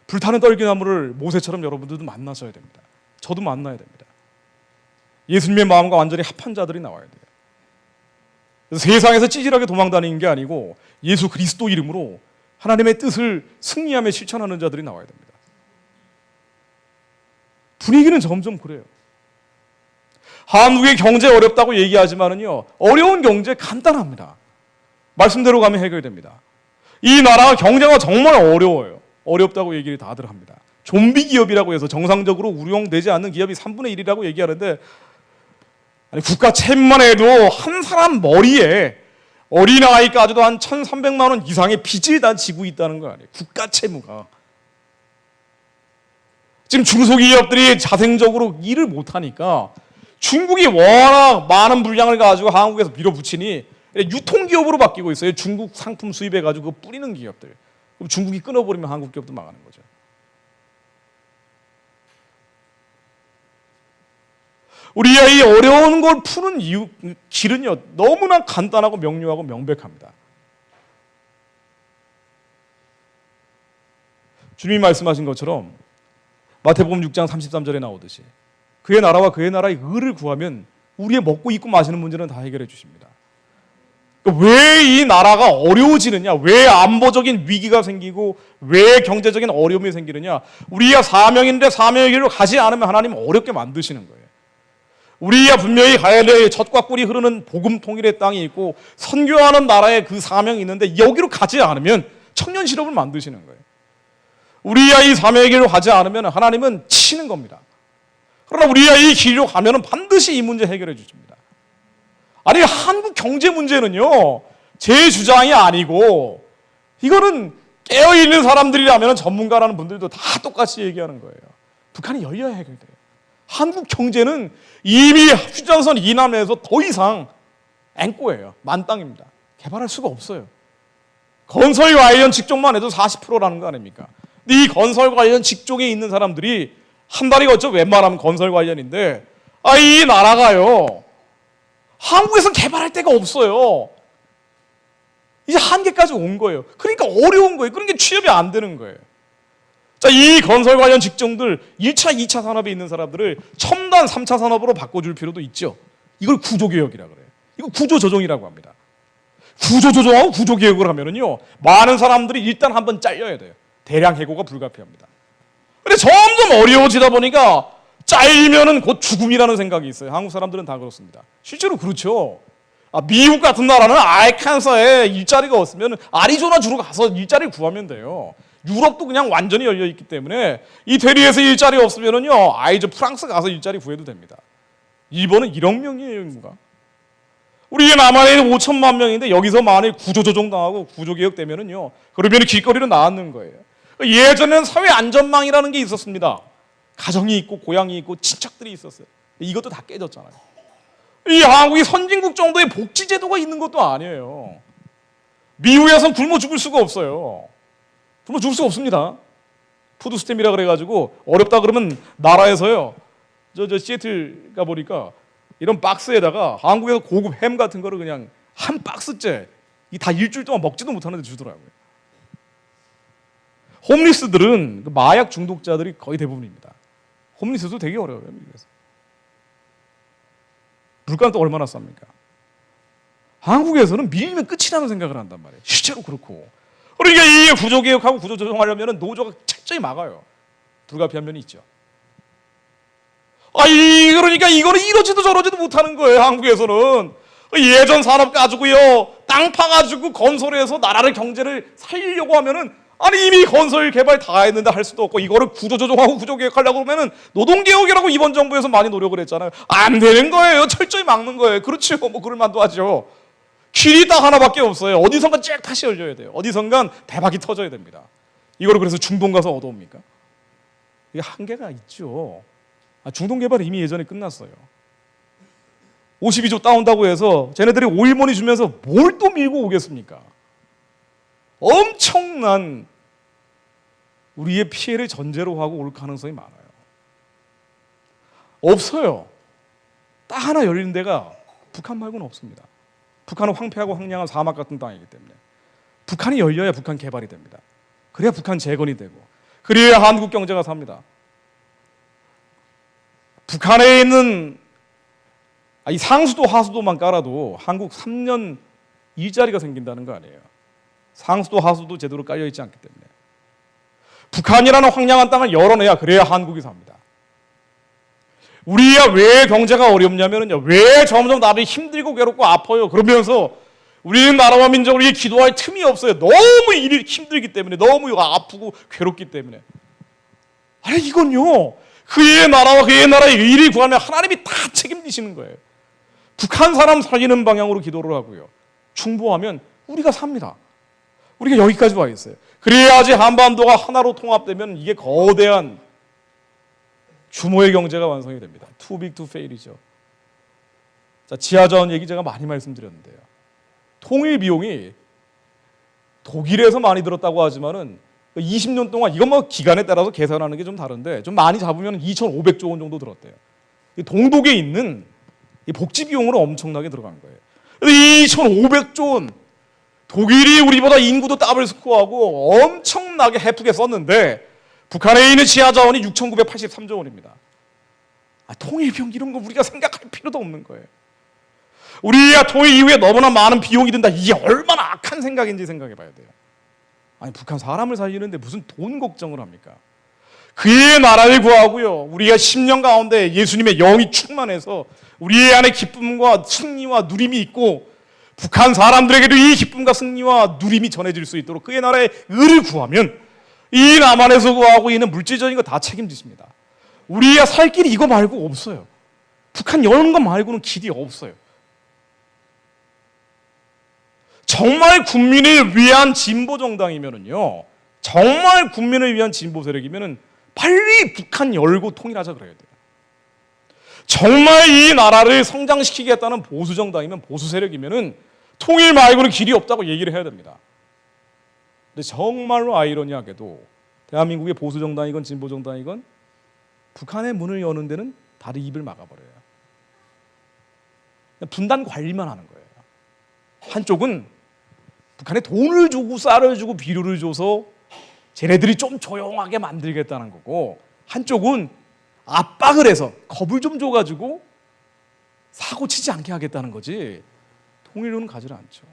불타는 떨기나무를 모세처럼 여러분들도 만나셔야 됩니다. 저도 만나야 됩니다. 예수님의 마음과 완전히 합한 자들이 나와야 돼요. 그래서 세상에서 찌질하게 도망다니는 게 아니고 예수 그리스도 이름으로 하나님의 뜻을 승리하며 실천하는 자들이 나와야 됩니다. 분위기는 점점 그래요. 한국의 경제 어렵다고 얘기하지만은요, 어려운 경제 간단합니다. 말씀대로 가면 해결됩니다. 이 나라가 경제가 정말 어려워요. 어렵다고 얘기를 다들 합니다. 좀비 기업이라고 해서 정상적으로 운영되지 않는 기업이 3분의 1이라고 얘기하는데, 아니, 국가 채무만 해도 한 사람 머리에 어린아이까지도 한 1,300만 원 이상의 빚을 다 지고 있다는 거 아니에요. 국가 채무가. 지금 중소기업들이 자생적으로 일을 못하니까 중국이 워낙 많은 물량을 가지고 한국에서 밀어붙이니 유통기업으로 바뀌고 있어요. 중국 상품 수입해가지고 그거 뿌리는 기업들. 그럼 중국이 끊어버리면 한국 기업도 망하는 거죠. 우리가 이 어려운 걸 푸는 길은요, 너무나 간단하고 명료하고 명백합니다. 주님이 말씀하신 것처럼 마태복음 6장 33절에 나오듯이 그의 나라와 그의 나라의 의를 구하면 우리의 먹고 입고 마시는 문제는 다 해결해 주십니다. 왜 이 나라가 어려워지느냐, 왜 안보적인 위기가 생기고 왜 경제적인 어려움이 생기느냐, 우리가 사명인데 사명의 길로 가지 않으면 하나님 어렵게 만드시는 거예요. 우리가 분명히 가야 될 젖과 꿀이 흐르는 복음 통일의 땅이 있고 선교하는 나라에 그 사명이 있는데 여기로 가지 않으면 청년 실업을 만드시는 거예요. 우리가 이 사명의 길로 가지 않으면 하나님은 치는 겁니다. 그러나 우리가 이 길로 가면 반드시 이 문제 해결해 주십니다. 아니, 한국 경제 문제는요, 제 주장이 아니고, 이거는 깨어있는 사람들이라면 전문가라는 분들도 다 똑같이 얘기하는 거예요. 북한이 열려야 해결돼요. 한국 경제는 이미 휴전선 이남에서 더 이상 앵꼬예요. 만땅입니다. 개발할 수가 없어요. 건설 관련 직종만 해도 40%라는 거 아닙니까? 근데 이 건설 관련 직종에 있는 사람들이 한 달이 거쳐 웬만하면 건설 관련인데, 이 나라가요, 한국에선 개발할 데가 없어요. 이제 한계까지 온 거예요. 그러니까 어려운 거예요. 그러니까 취업이 안 되는 거예요. 자, 이 건설 관련 직종들 1차, 2차 산업에 있는 사람들을 첨단 3차 산업으로 바꿔줄 필요도 있죠. 이걸 구조개혁이라 그래요. 이거 구조조정이라고 합니다. 구조조정하고 구조개혁을 하면은요, 많은 사람들이 일단 한번 잘려야 돼요. 대량 해고가 불가피합니다. 근데 점점 어려워지다 보니까 잘리면은 곧 죽음이라는 생각이 있어요. 한국 사람들은 다 그렇습니다. 실제로 그렇죠. 미국 같은 나라는 아이칸사에 일자리가 없으면 아리조나주로 가서 일자리를 구하면 돼요. 유럽도 그냥 완전히 열려 있기 때문에 이 대리에서 일자리 없으면은요, 프랑스 가서 일자리 구해도 됩니다. 일본은 1억 명이에요, 인구가. 우리 남한에 5천만 명인데 여기서 만일 구조조정 당하고 구조개혁 되면은요, 그러면 길거리로 나앉는 거예요. 예전에는 사회 안전망이라는 게 있었습니다. 가정이 있고 고향이 있고 친척들이 있었어요. 이것도 다 깨졌잖아요. 이 한국이 선진국 정도의 복지제도가 있는 것도 아니에요. 미국에서는 굶어 죽을 수가 없어요. 굶어 죽을 수가 없습니다. 푸드스탬이라 그래가지고 어렵다 그러면 나라에서요, 시애틀 가보니까 이런 박스에다가 한국에서 고급 햄 같은 거를 그냥 한 박스째 다 일주일 동안 먹지도 못하는데 주더라고요. 홈리스들은 마약 중독자들이 거의 대부분입니다. 홈리스도 되게 어려워요, 미국에서. 물가는 또 얼마나 쌉니까? 한국에서는 밀면 끝이라는 생각을 한단 말이에요. 실제로 그렇고. 그러니까 이 구조개혁하고 구조조정하려면 노조가 철저히 막아요. 불가피한 면이 있죠. 그러니까 이거는 이러지도 저러지도 못하는 거예요, 한국에서는. 예전 산업 가지고요, 땅 파가지고 건설해서 나라를 경제를 살리려고 하면은, 이미 건설 개발 다 했는데 할 수도 없고, 이거를 구조조정하고 구조개혁하려고 하면은 노동개혁이라고 이번 정부에서 많이 노력을 했잖아요. 안 되는 거예요. 철저히 막는 거예요. 그렇죠. 그럴 만도 하죠. 길이 딱 하나밖에 없어요. 어디선가 쫙 다시 열려야 돼요. 어디선간 대박이 터져야 됩니다. 이거를 그래서 중동 가서 얻어옵니까? 이게 한계가 있죠. 중동 개발은 이미 예전에 끝났어요. 52조 따온다고 해서 쟤네들이 오일머니 주면서 뭘 또 밀고 오겠습니까? 엄청난 우리의 피해를 전제로 하고 올 가능성이 많아요. 없어요. 딱 하나 열리는 데가 북한 말고는 없습니다. 북한은 황폐하고 황량한 사막 같은 땅이기 때문에 북한이 열려야 북한 개발이 됩니다. 그래야 북한 재건이 되고, 그래야 한국 경제가 삽니다. 북한에 있는 이 상수도 하수도만 깔아도 한국 3년 일자리가 생긴다는 거 아니에요. 상수도 하수도 제대로 깔려 있지 않기 때문에. 북한이라는 황량한 땅을 열어내야 그래야 한국이 삽니다. 우리가 왜 경제가 어렵냐면요, 왜 점점 나라이 힘들고 괴롭고 아파요. 그러면서 우리 나라와 민족을 위해 기도할 틈이 없어요. 너무 일이 힘들기 때문에, 너무 아프고 괴롭기 때문에. 이건요, 그의 나라와 그의 나라의 의를 구하면 하나님이 다 책임지시는 거예요. 북한 사람 살리는 방향으로 기도를 하고요, 충보하면 우리가 삽니다. 우리가 여기까지 와 있어요. 그래야지 한반도가 하나로 통합되면 이게 거대한 규모의 경제가 완성이 됩니다. Too big to fail이죠. 자, 지하자원 얘기 제가 많이 말씀드렸는데요. 통일 비용이 독일에서 많이 들었다고 하지만은 20년 동안 이건 기간에 따라서 계산하는 게 좀 다른데 좀 많이 잡으면 2,500조 원 정도 들었대요. 동독에 있는 이 복지 비용으로 엄청나게 들어간 거예요. 2,500조 원. 독일이 우리보다 인구도 더블 스코어하고 엄청나게 해프게 썼는데 북한에 있는 지하자원이 6,983조 원입니다. 통일 비용 이런 거 우리가 생각할 필요도 없는 거예요. 우리가 통일 이후에 너무나 많은 비용이 든다. 이게 얼마나 악한 생각인지 생각해 봐야 돼요. 북한 사람을 살리는데 무슨 돈 걱정을 합니까? 그의 나라를 구하고요, 우리가 10년 가운데 예수님의 영이 충만해서 우리 안에 기쁨과 승리와 누림이 있고 북한 사람들에게도 이 기쁨과 승리와 누림이 전해질 수 있도록 그의 나라의 의를 구하면 이 남한에서 구하고 있는 물질적인 거 다 책임지십니다. 우리야 살 길이 이거 말고 없어요. 북한 여는 것 말고는 길이 없어요. 정말 국민을 위한 진보 정당이면은요, 정말 국민을 위한 진보 세력이면은 빨리 북한 열고 통일하자 그래야 돼요. 정말 이 나라를 성장시키겠다는 보수 정당이면, 보수 세력이면은 통일 말고는 길이 없다고 얘기를 해야 됩니다. 근데 정말로 아이러니하게도 대한민국의 보수 정당이건 진보 정당이건 북한의 문을 여는 데는 다들 입을 막아버려요. 분단 관리만 하는 거예요. 한쪽은 북한에 돈을 주고 쌀을 주고 비료를 줘서 쟤네들이 좀 조용하게 만들겠다는 거고, 한쪽은 압박을 해서 겁을 좀 줘가지고 사고 치지 않게 하겠다는 거지, 통일로는 가지를 않죠.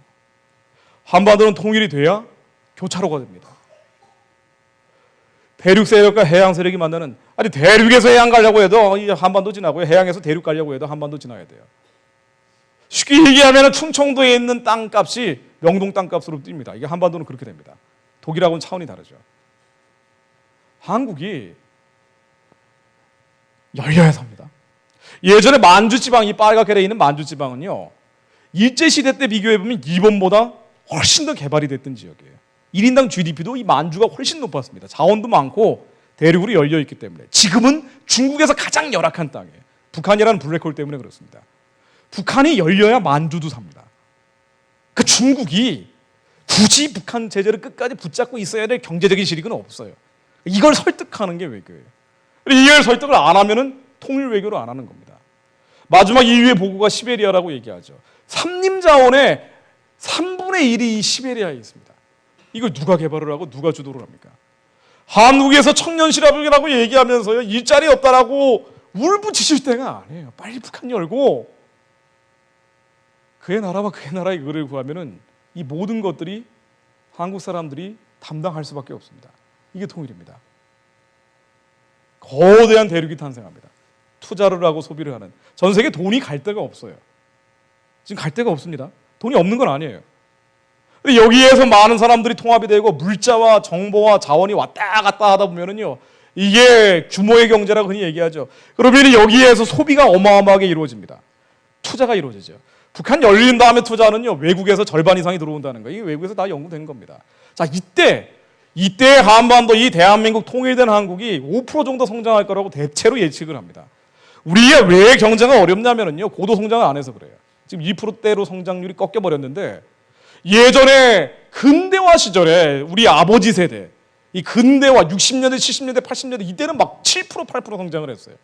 한반도는 통일이 돼야 교차로가 됩니다. 대륙 세력과 해양 세력이 만나는, 아니 대륙에서 해양 가려고 해도 한반도 지나고요, 해양에서 대륙 가려고 해도 한반도 지나야 돼요. 쉽게 얘기하면 충청도에 있는 땅값이 명동 땅값으로 뜁니다. 이게 한반도는 그렇게 됩니다. 독일하고는 차원이 다르죠. 한국이 열려야 삽니다. 예전에 만주지방, 이 빨갛게 돼 있는 만주지방은요, 일제시대 때 비교해보면 일본보다 훨씬 더 개발이 됐던 지역이에요. 1인당 GDP도 이 만주가 훨씬 높았습니다. 자원도 많고 대륙으로 열려있기 때문에. 지금은 중국에서 가장 열악한 땅이에요. 북한이라는 블랙홀 때문에 그렇습니다. 북한이 열려야 만주도 삽니다. 그 중국이 굳이 북한 제재를 끝까지 붙잡고 있어야 될 경제적인 실익은 없어요. 이걸 설득하는 게 외교예요. 이걸 설득을 안 하면은 통일 외교를 안 하는 겁니다. 마지막 인류의 보고가 시베리아라고 얘기하죠. 산림자원의 3분의 1이 이 시베리아에 있습니다. 이걸 누가 개발을 하고 누가 주도를 합니까? 한국에서 청년 실업이라고 얘기하면서요, 일자리 없다라고 울부짖을 때가 아니에요. 빨리 북한 열고 그의 나라와 그의 나라의 의를 구하면은 이 모든 것들이 한국 사람들이 담당할 수밖에 없습니다. 이게 통일입니다. 거대한 대륙이 탄생합니다. 투자를 하고 소비를 하는. 전 세계 돈이 갈 데가 없어요. 지금 갈 데가 없습니다. 돈이 없는 건 아니에요. 근데 여기에서 많은 사람들이 통합이 되고 물자와 정보와 자원이 왔다 갔다 하다 보면은요, 이게 규모의 경제라고 흔히 얘기하죠. 그러면 여기에서 소비가 어마어마하게 이루어집니다. 투자가 이루어지죠. 북한 열린 다음에 투자는요, 외국에서 절반 이상이 들어온다는 거예요. 이게 외국에서 다 연구된 겁니다. 자, 이때 한반도, 이 대한민국 통일된 한국이 5% 정도 성장할 거라고 대체로 예측을 합니다. 우리가 왜 경제가 어렵냐면요, 고도 성장을 안 해서 그래요. 지금 2%대로 성장률이 꺾여버렸는데, 예전에 근대화 시절에 우리 아버지 세대, 이 근대화 60년대, 70년대, 80년대 이때는 막 7%, 8% 성장을 했어요.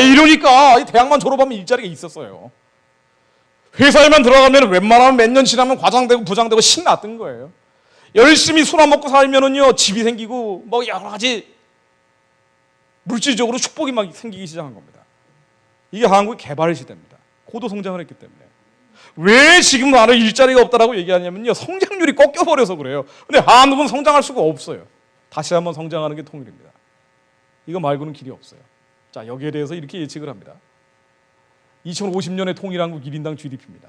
이러니까 이 대학만 졸업하면 일자리가 있었어요. 회사에만 들어가면 웬만하면 몇 년 지나면 과장되고 부장되고 신났던 거예요. 열심히 술 안 먹고 살면은요, 집이 생기고 뭐 여러 가지 물질적으로 축복이 막 생기기 시작한 겁니다. 이게 한국의 개발 시대입니다. 고도 성장을 했기 때문에. 왜 지금 나는 일자리가 없다라고 얘기하냐면요, 성장률이 꺾여버려서 그래요. 근데 한국은 성장할 수가 없어요. 다시 한번 성장하는 게 통일입니다. 이거 말고는 길이 없어요. 자, 여기에 대해서 이렇게 예측을 합니다. 2050년에 통일 한국 1인당 GDP입니다.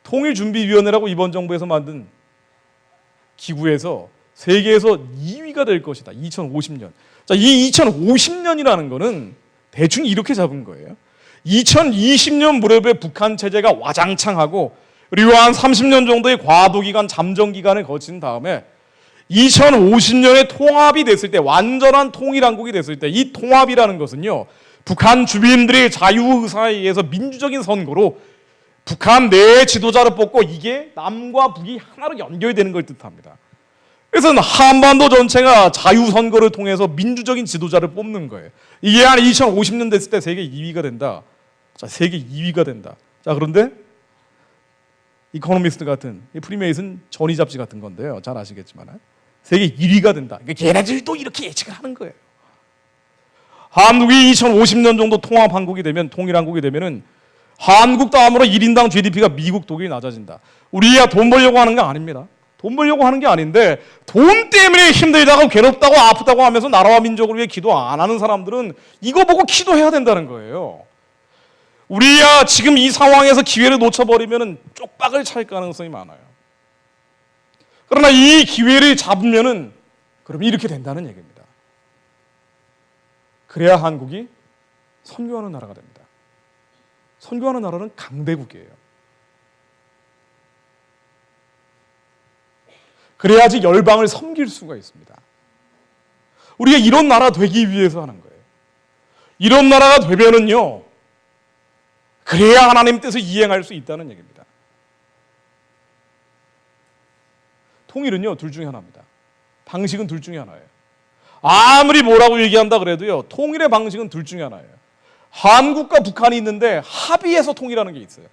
통일준비위원회라고 이번 정부에서 만든 기구에서 세계에서 2위가 될 것이다. 2050년. 자, 이 2050년이라는 거는 대충 이렇게 잡은 거예요. 2020년 무렵에 북한 체제가 와장창하고, 그리고 한 30년 정도의 과도기간, 잠정기간을 거친 다음에 2050년에 통합이 됐을 때, 완전한 통일한국이 됐을 때, 이 통합이라는 것은요, 북한 주민들의 자유의사에 의해서 민주적인 선거로 북한 내 지도자를 뽑고, 이게 남과 북이 하나로 연결되는 걸 뜻합니다. 그래서 한반도 전체가 자유선거를 통해서 민주적인 지도자를 뽑는 거예요. 이게 한 2050년 됐을 때 세계 2위가 된다. 자, 세계 2위가 된다. 자, 그런데 이코노미스트 같은, 프리메이슨 전위 잡지 같은 건데요, 잘 아시겠지만 세계 1위가 된다. 그러니까 걔네들도 이렇게 예측을 하는 거예요. 한국이 2050년 정도 통합한국이 되면, 통일한국이 되면은 한국 다음으로 1인당 GDP가 미국, 독일이 낮아진다. 우리야 돈 벌려고 하는 게 아닙니다. 돈 벌려고 하는 게 아닌데, 돈 때문에 힘들다고 괴롭다고 아프다고 하면서 나라와 민족을 위해 기도 안 하는 사람들은 이거 보고 기도해야 된다는 거예요. 우리야 지금 이 상황에서 기회를 놓쳐버리면 쪽박을 찰 가능성이 많아요. 그러나 이 기회를 잡으면은 그러면 이렇게 된다는 얘기입니다. 그래야 한국이 선교하는 나라가 됩니다. 선교하는 나라는 강대국이에요. 그래야지 열방을 섬길 수가 있습니다. 우리가 이런 나라 되기 위해서 하는 거예요. 이런 나라가 되면은요, 그래야 하나님 뜻을 이행할 수 있다는 얘기입니다. 통일은요, 둘 중에 하나입니다. 방식은 둘 중에 하나예요. 아무리 뭐라고 얘기한다 그래도요, 통일의 방식은 둘 중에 하나예요. 한국과 북한이 있는데 합의해서 통일하는 게 있어요.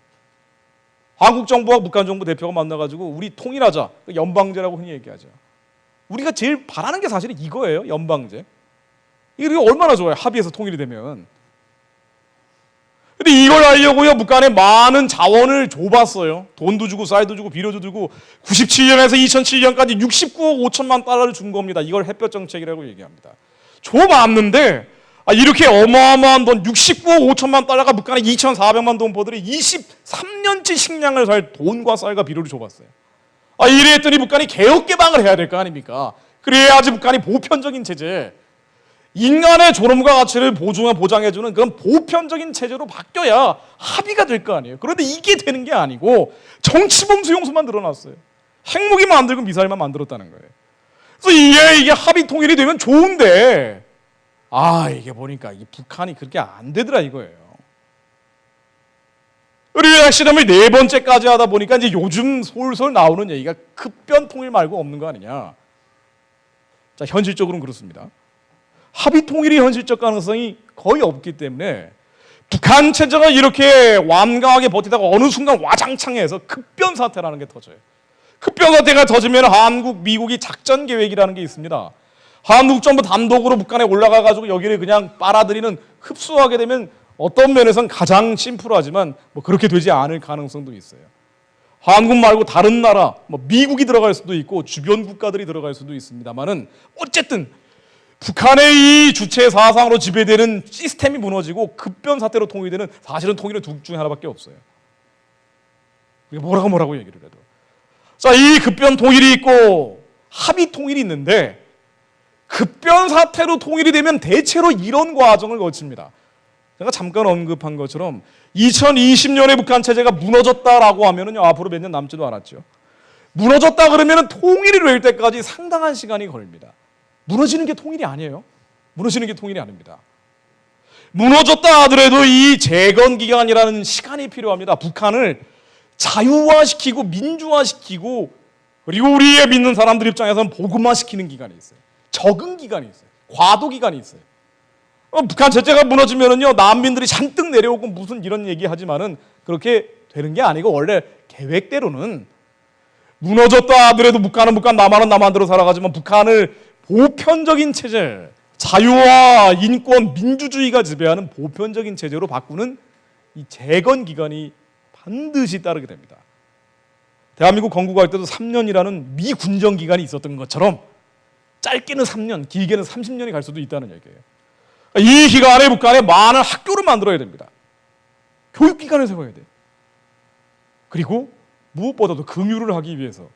한국 정부와 북한 정부 대표가 만나가지고 우리 통일하자, 연방제라고 흔히 얘기하죠. 우리가 제일 바라는 게 사실은 이거예요, 연방제. 이게 얼마나 좋아요, 합의해서 통일이 되면. 근데 이걸 하려고요, 북한에 많은 자원을 줘봤어요. 돈도 주고 쌀도 주고 비료도 주고 97년에서 2007년까지 69억 5천만 달러를 준 겁니다. 이걸 햇볕 정책이라고 얘기합니다. 줘봤는데 이렇게 어마어마한 돈 69억 5천만 달러가 북한에 2,400만 동포들이 23년치 식량을 살 돈과 쌀과 비료를 줘봤어요. 이랬더니 북한이 개혁 개방을 해야 될 거 아닙니까? 그래야지 북한이 보편적인 체제, 인간의 존엄과 가치를 보장해주는 그런 보편적인 체제로 바뀌어야 합의가 될 거 아니에요. 그런데 이게 되는 게 아니고 정치범 수용소만 늘어났어요. 핵무기 만들고 미사일만 만들었다는 거예요. 그래서 이게 합의 통일이 되면 좋은데 이게 보니까 이 북한이 그렇게 안 되더라 이거예요. 우리가 실험을 4번째까지 하다 보니까 이제 요즘 솔솔 나오는 얘기가 급변 통일 말고 없는 거 아니냐. 자, 현실적으로는 그렇습니다. 합의 통일이 현실적 가능성이 거의 없기 때문에 북한 체제가 이렇게 완강하게 버티다가 어느 순간 와장창해서 급변 사태라는 게 터져요. 급변 사태가 터지면 한국, 미국이 작전 계획이라는 게 있습니다. 한국 정부 단독으로 북한에 올라가가지고 여기를 그냥 빨아들이는, 흡수하게 되면 어떤 면에서는 가장 심플하지만 그렇게 되지 않을 가능성도 있어요. 한국 말고 다른 나라, 미국이 들어갈 수도 있고 주변 국가들이 들어갈 수도 있습니다만은 어쨌든 북한의 이 주체 사상으로 지배되는 시스템이 무너지고 급변 사태로 통일되는, 사실은 통일은 둘 중에 하나밖에 없어요. 우리가 뭐라고 얘기를 해도. 자, 이 급변 통일이 있고 합의 통일이 있는데 급변 사태로 통일이 되면 대체로 이런 과정을 거칩니다. 제가 잠깐 언급한 것처럼 2020년에 북한 체제가 무너졌다라고 하면은요, 앞으로 몇 년 남지도 않았죠. 무너졌다 그러면은 통일이 될 때까지 상당한 시간이 걸립니다. 무너지는 게 통일이 아니에요. 무너지는 게 통일이 아닙니다. 무너졌다 하더라도 이 재건 기간이라는 시간이 필요합니다. 북한을 자유화시키고 민주화시키고, 그리고 우리의 믿는 사람들 입장에서는 복음화시키는 기간이 있어요. 적응 기간이 있어요. 과도 기간이 있어요. 북한 체제가 무너지면은요, 난민들이 잔뜩 내려오고 무슨 이런 얘기 하지만은 그렇게 되는 게 아니고, 원래 계획대로는 무너졌다 하더라도 북한은 북한, 남한은 남한대로 살아가지만 북한을 보편적인 체제, 자유와 인권, 민주주의가 지배하는 보편적인 체제로 바꾸는 이 재건 기간이 반드시 따르게 됩니다. 대한민국 건국할 때도 3년이라는 미군정 기간이 있었던 것처럼 짧게는 3년, 길게는 30년이 갈 수도 있다는 얘기예요. 이 기간에 북한에 많은 학교를 만들어야 됩니다. 교육기관을 세워야 돼요. 그리고 무엇보다도 긍휼을 하기 위해서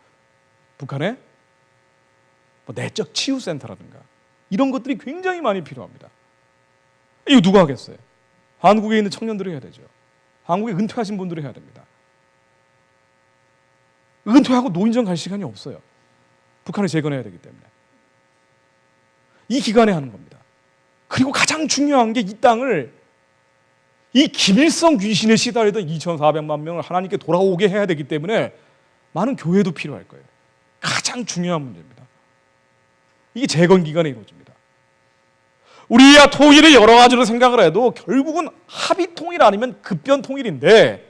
북한에 내적 치유센터라든가 이런 것들이 굉장히 많이 필요합니다. 이거 누가 하겠어요? 한국에 있는 청년들이 해야 되죠. 한국에 은퇴하신 분들이 해야 됩니다. 은퇴하고 노인정 갈 시간이 없어요. 북한을 재건해야 되기 때문에. 이 기간에 하는 겁니다. 그리고 가장 중요한 게 이 땅을, 이 김일성 귀신에 시달리던 2,400만 명을 하나님께 돌아오게 해야 되기 때문에 많은 교회도 필요할 거예요. 가장 중요한 문제입니다. 이게 재건 기간에 이루어집니다. 우리야 통일을 여러 가지로 생각을 해도 결국은 합의 통일 아니면 급변 통일인데,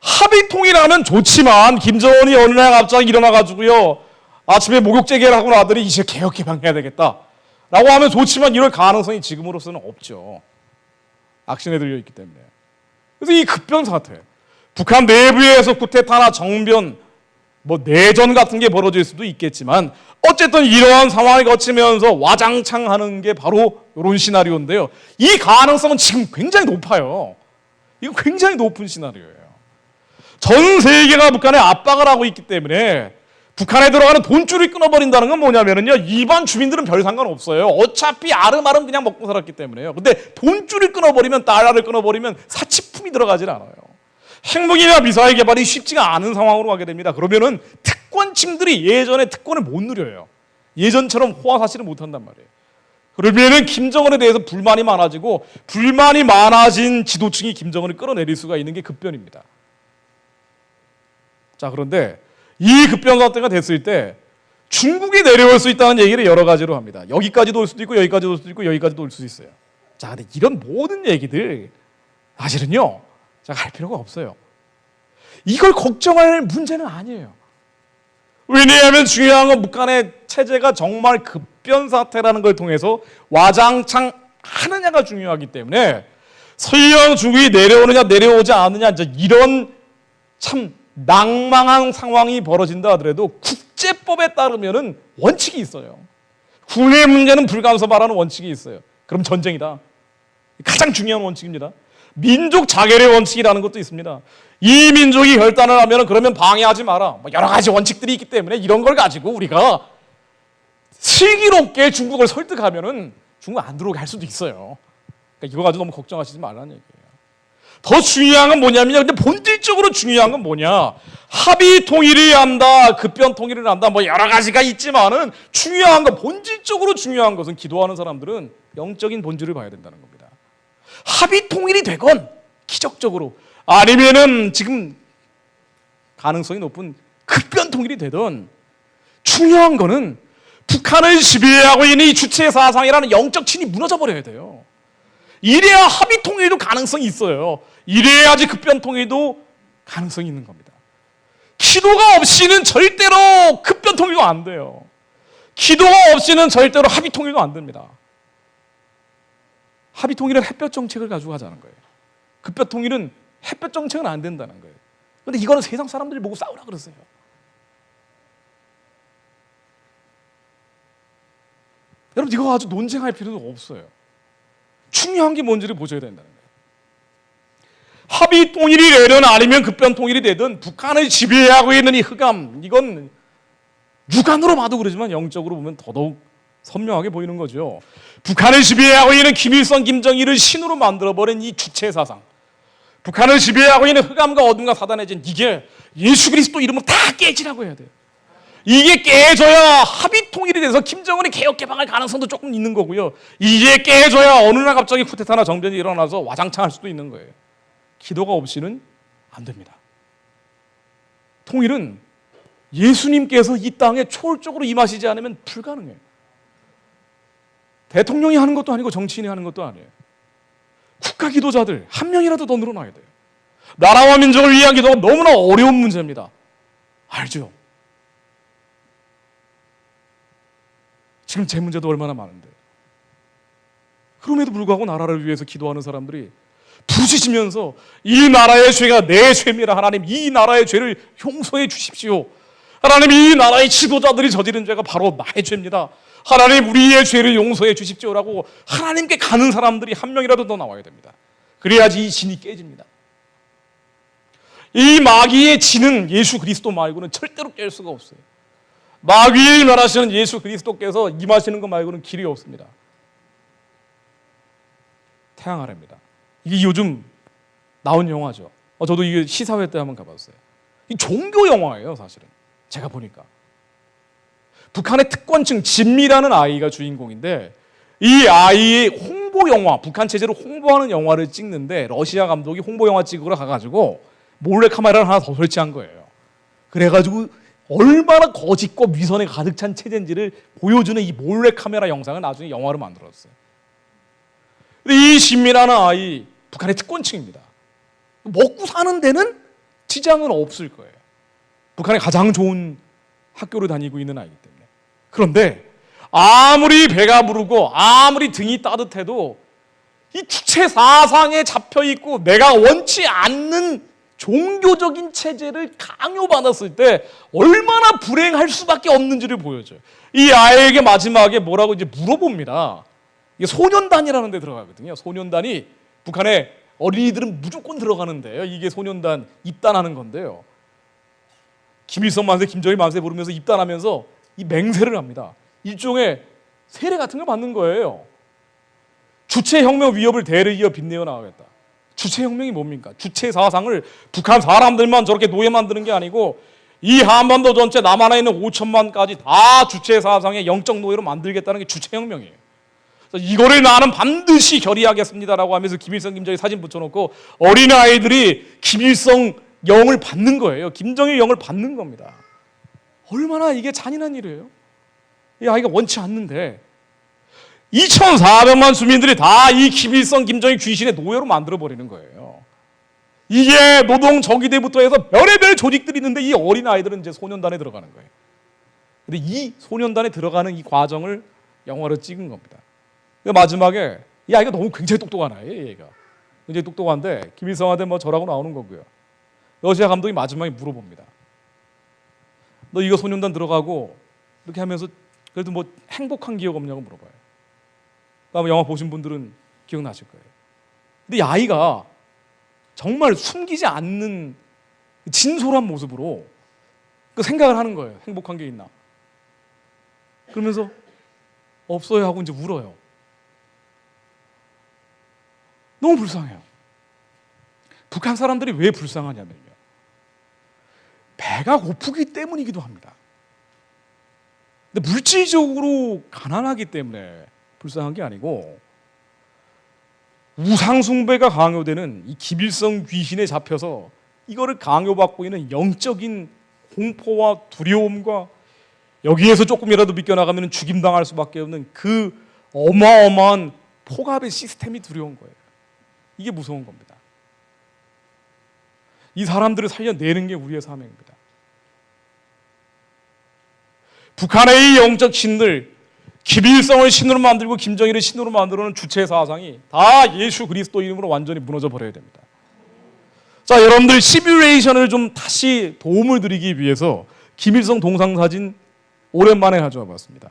합의 통일하면 좋지만 김정은이 어느 날 갑자기 일어나가지고요, 아침에 목욕 재개를 하고 나더니 이제 개혁 개방해야 되겠다 라고 하면 좋지만 이럴 가능성이 지금으로서는 없죠. 악신에 들려 있기 때문에. 그래서 이 급변 사태, 북한 내부에서 쿠데타나 정변, 내전 같은 게 벌어질 수도 있겠지만 어쨌든 이러한 상황을 거치면서 와장창 하는 게 바로 이런 시나리오인데요. 이 가능성은 지금 굉장히 높아요. 이거 굉장히 높은 시나리오예요. 전 세계가 북한에 압박을 하고 있기 때문에 북한에 들어가는 돈줄이 끊어버린다는 건 뭐냐면요, 일반 주민들은 별 상관없어요. 어차피 아름아름 그냥 먹고 살았기 때문에요. 근데 돈줄이 끊어버리면, 달러를 끊어버리면 사치품이 들어가질 않아요. 핵무기나 미사일 개발이 쉽지가 않은 상황으로 가게 됩니다. 그러면은 특권층들이 예전에 특권을 못 누려요. 예전처럼 호화사실을 못한단 말이에요. 그러면은 김정은에 대해서 불만이 많아지고, 불만이 많아진 지도층이 김정은을 끌어내릴 수가 있는 게 급변입니다. 자, 그런데 이 급변 사태가 됐을 때 중국이 내려올 수 있다는 얘기를 여러 가지로 합니다. 여기까지도 올 수도 있고, 여기까지도 올 수도 있고, 여기까지도 올 수도 있어요. 자, 근데 이런 모든 얘기들 사실은요, 자, 할 필요가 없어요. 이걸 걱정할 문제는 아니에요. 왜냐하면 중요한 건 북한의 체제가 정말 급변 사태라는 걸 통해서 와장창 하느냐가 중요하기 때문에, 설령 중국이 내려오느냐 내려오지 않느냐 이런 참 낭망한 상황이 벌어진다 하더라도 국제법에 따르면은 원칙이 있어요. 국내 문제는 불간섭하라는 원칙이 있어요. 그럼 전쟁이다. 가장 중요한 원칙입니다. 민족 자결의 원칙이라는 것도 있습니다. 이 민족이 결단을 하면 그러면 방해하지 마라. 여러 가지 원칙들이 있기 때문에 이런 걸 가지고 우리가 슬기롭게 중국을 설득하면은 중국 안 들어오게 할 수도 있어요. 그러니까 이거 가지고 너무 걱정하시지 말라는 얘기예요. 더 중요한 건 뭐냐면요. 근데 본질적으로 중요한 건 뭐냐? 합의 통일을 한다, 급변 통일을 한다, 뭐 여러 가지가 있지만은 중요한 건, 본질적으로 중요한 것은 기도하는 사람들은 영적인 본질을 봐야 된다는 겁니다. 합의 통일이 되건 기적적으로, 아니면은 지금 가능성이 높은 급변 통일이 되든, 중요한 거는 북한을 지배하고 있는 이 주체 사상이라는 영적 진이 무너져 버려야 돼요. 이래야 합의 통일도 가능성이 있어요. 이래야지 급변 통일도 가능성이 있는 겁니다. 기도가 없이는 절대로 급변 통일도 안 돼요. 기도가 없이는 절대로 합의 통일도 안 됩니다. 합의 통일은 햇볕 정책을 가지고 하자는 거예요. 급변 통일은 햇볕 정책은 안 된다는 거예요. 그런데 이거는 세상 사람들이 보고 싸우라 그러세요. 여러분, 이거 아주 논쟁할 필요도 없어요. 중요한 게 뭔지를 보셔야 된다는 거예요. 합의 통일이 되든 아니면 급변 통일이 되든 북한을 지배하고 있는 이 흑암, 이건 육안으로 봐도 그러지만 영적으로 보면 더더욱 선명하게 보이는 거죠. 북한을 지배하고 있는 김일성, 김정일을 신으로 만들어버린 이 주체 사상, 북한을 지배하고 있는 흑암과 어둠과 사단의 진, 이게 예수 그리스도 이름으로 다 깨지라고 해야 돼요. 이게 깨져야 합의 통일이 돼서 김정은이 개혁 개방할 가능성도 조금 있는 거고요. 이게 깨져야 어느 날 갑자기 쿠데타나 정변이 일어나서 와장창 할 수도 있는 거예요. 기도가 없이는 안 됩니다. 통일은 예수님께서 이 땅에 초월적으로 임하시지 않으면 불가능해요. 대통령이 하는 것도 아니고 정치인이 하는 것도 아니에요. 국가 기도자들 한 명이라도 더 늘어나야 돼요. 나라와 민족을 위한 기도가 너무나 어려운 문제입니다. 알죠? 지금 제 문제도 얼마나 많은데, 그럼에도 불구하고 나라를 위해서 기도하는 사람들이 부르짖으면서 이 나라의 죄가 내 죄입니다. 하나님, 이 나라의 죄를 용서해 주십시오. 하나님, 이 나라의 지도자들이 저지른 죄가 바로 나의 죄입니다. 하나님, 우리의 죄를 용서해 주십시오라고 하나님께 가는 사람들이 한 명이라도 더 나와야 됩니다. 그래야지 이 진이 깨집니다. 이 마귀의 진은 예수 그리스도 말고는 절대로 깰 수가 없어요. 마귀의 멸하시는 예수 그리스도께서 임하시는 것 말고는 길이 없습니다. 태양 아래입니다. 이게 요즘 나온 영화죠. 저도 이게 시사회 때 한번 가봤어요. 이 종교 영화예요, 사실은. 제가 보니까 북한의 특권층 진미라는 아이가 주인공인데, 이 아이의 홍보 영화, 북한 체제를 홍보하는 영화를 찍는데 러시아 감독이 홍보 영화 찍으러 가가지고 몰래 카메라를 하나 더 설치한 거예요. 그래가지고 얼마나 거짓과 위선에 가득 찬 체제인지를 보여주는 이 몰래 카메라 영상을 나중에 영화로 만들었어요. 근데 이 진미라는 아이, 북한의 특권층입니다. 먹고 사는 데는 지장은 없을 거예요. 북한의 가장 좋은 학교를 다니고 있는 아이기 때문에. 그런데 아무리 배가 부르고 아무리 등이 따뜻해도 이 주체 사상에 잡혀있고 내가 원치 않는 종교적인 체제를 강요받았을 때 얼마나 불행할 수밖에 없는지를 보여줘요. 이 아이에게 마지막에 뭐라고 이제 물어봅니다. 이게 소년단이라는 데 들어가거든요. 소년단이, 북한의 어린이들은 무조건 들어가는데요. 이게 소년단 입단하는 건데요. 김일성 만세, 김정일 만세 부르면서 입단하면서 이 맹세를 합니다. 일종의 세례 같은 걸 받는 거예요. 주체혁명 위협을 대를 이어 빚내어 나가겠다. 주체혁명이 뭡니까? 주체 사상을 북한 사람들만 저렇게 노예 만드는 게 아니고 이 한반도 전체 남한에 있는 5천만까지 다 주체 사상의 영적 노예로 만들겠다는 게 주체혁명이에요. 이거를 나는 반드시 결의하겠습니다라고 하면서 김일성, 김정일 사진 붙여놓고 어린아이들이 김일성 영을 받는 거예요. 김정일 영을 받는 겁니다. 얼마나 이게 잔인한 일이에요. 이 아이가 원치 않는데 2,400만 주민들이 다 이 김일성, 김정일 귀신의 노예로 만들어버리는 거예요. 이게 노동정의대부터 해서 별의별 조직들이 있는데 이 어린아이들은 이제 소년단에 들어가는 거예요. 근데 이 소년단에 들어가는 이 과정을 영화로 찍은 겁니다. 마지막에 이 아이가 너무 굉장히 똑똑한 아이예요. 얘가 굉장히 똑똑한데 김일성한테 뭐 저라고 나오는 거고요. 러시아 감독이 마지막에 물어봅니다. 너 이거 소년단 들어가고 이렇게 하면서 그래도 뭐 행복한 기억 없냐고 물어봐요. 아마 영화 보신 분들은 기억나실 거예요. 근데 이 아이가 정말 숨기지 않는 진솔한 모습으로 그 생각을 하는 거예요. 행복한 게 있나? 그러면서 없어요 하고 이제 울어요. 너무 불쌍해요. 북한 사람들이 왜 불쌍하냐면요. 배가 고프기 때문이기도 합니다. 근데 물질적으로 가난하기 때문에 불쌍한 게 아니고 우상숭배가 강요되는 이 김일성 귀신에 잡혀서 이거를 강요받고 있는 영적인 공포와 두려움과 여기에서 조금이라도 비껴나가면 죽임당할 수밖에 없는 그 어마어마한 폭압의 시스템이 두려운 거예요. 이게 무서운 겁니다. 이 사람들을 살려내는 게 우리의 사명입니다. 북한의 이 영적 신들, 김일성을 신으로 만들고 김정일을 신으로 만들어놓은 주체 사상이 다 예수 그리스도 이름으로 완전히 무너져 버려야 됩니다. 자, 여러분들 시뮬레이션을 좀 다시 도움을 드리기 위해서 김일성 동상 사진 오랜만에 가져와 봤습니다.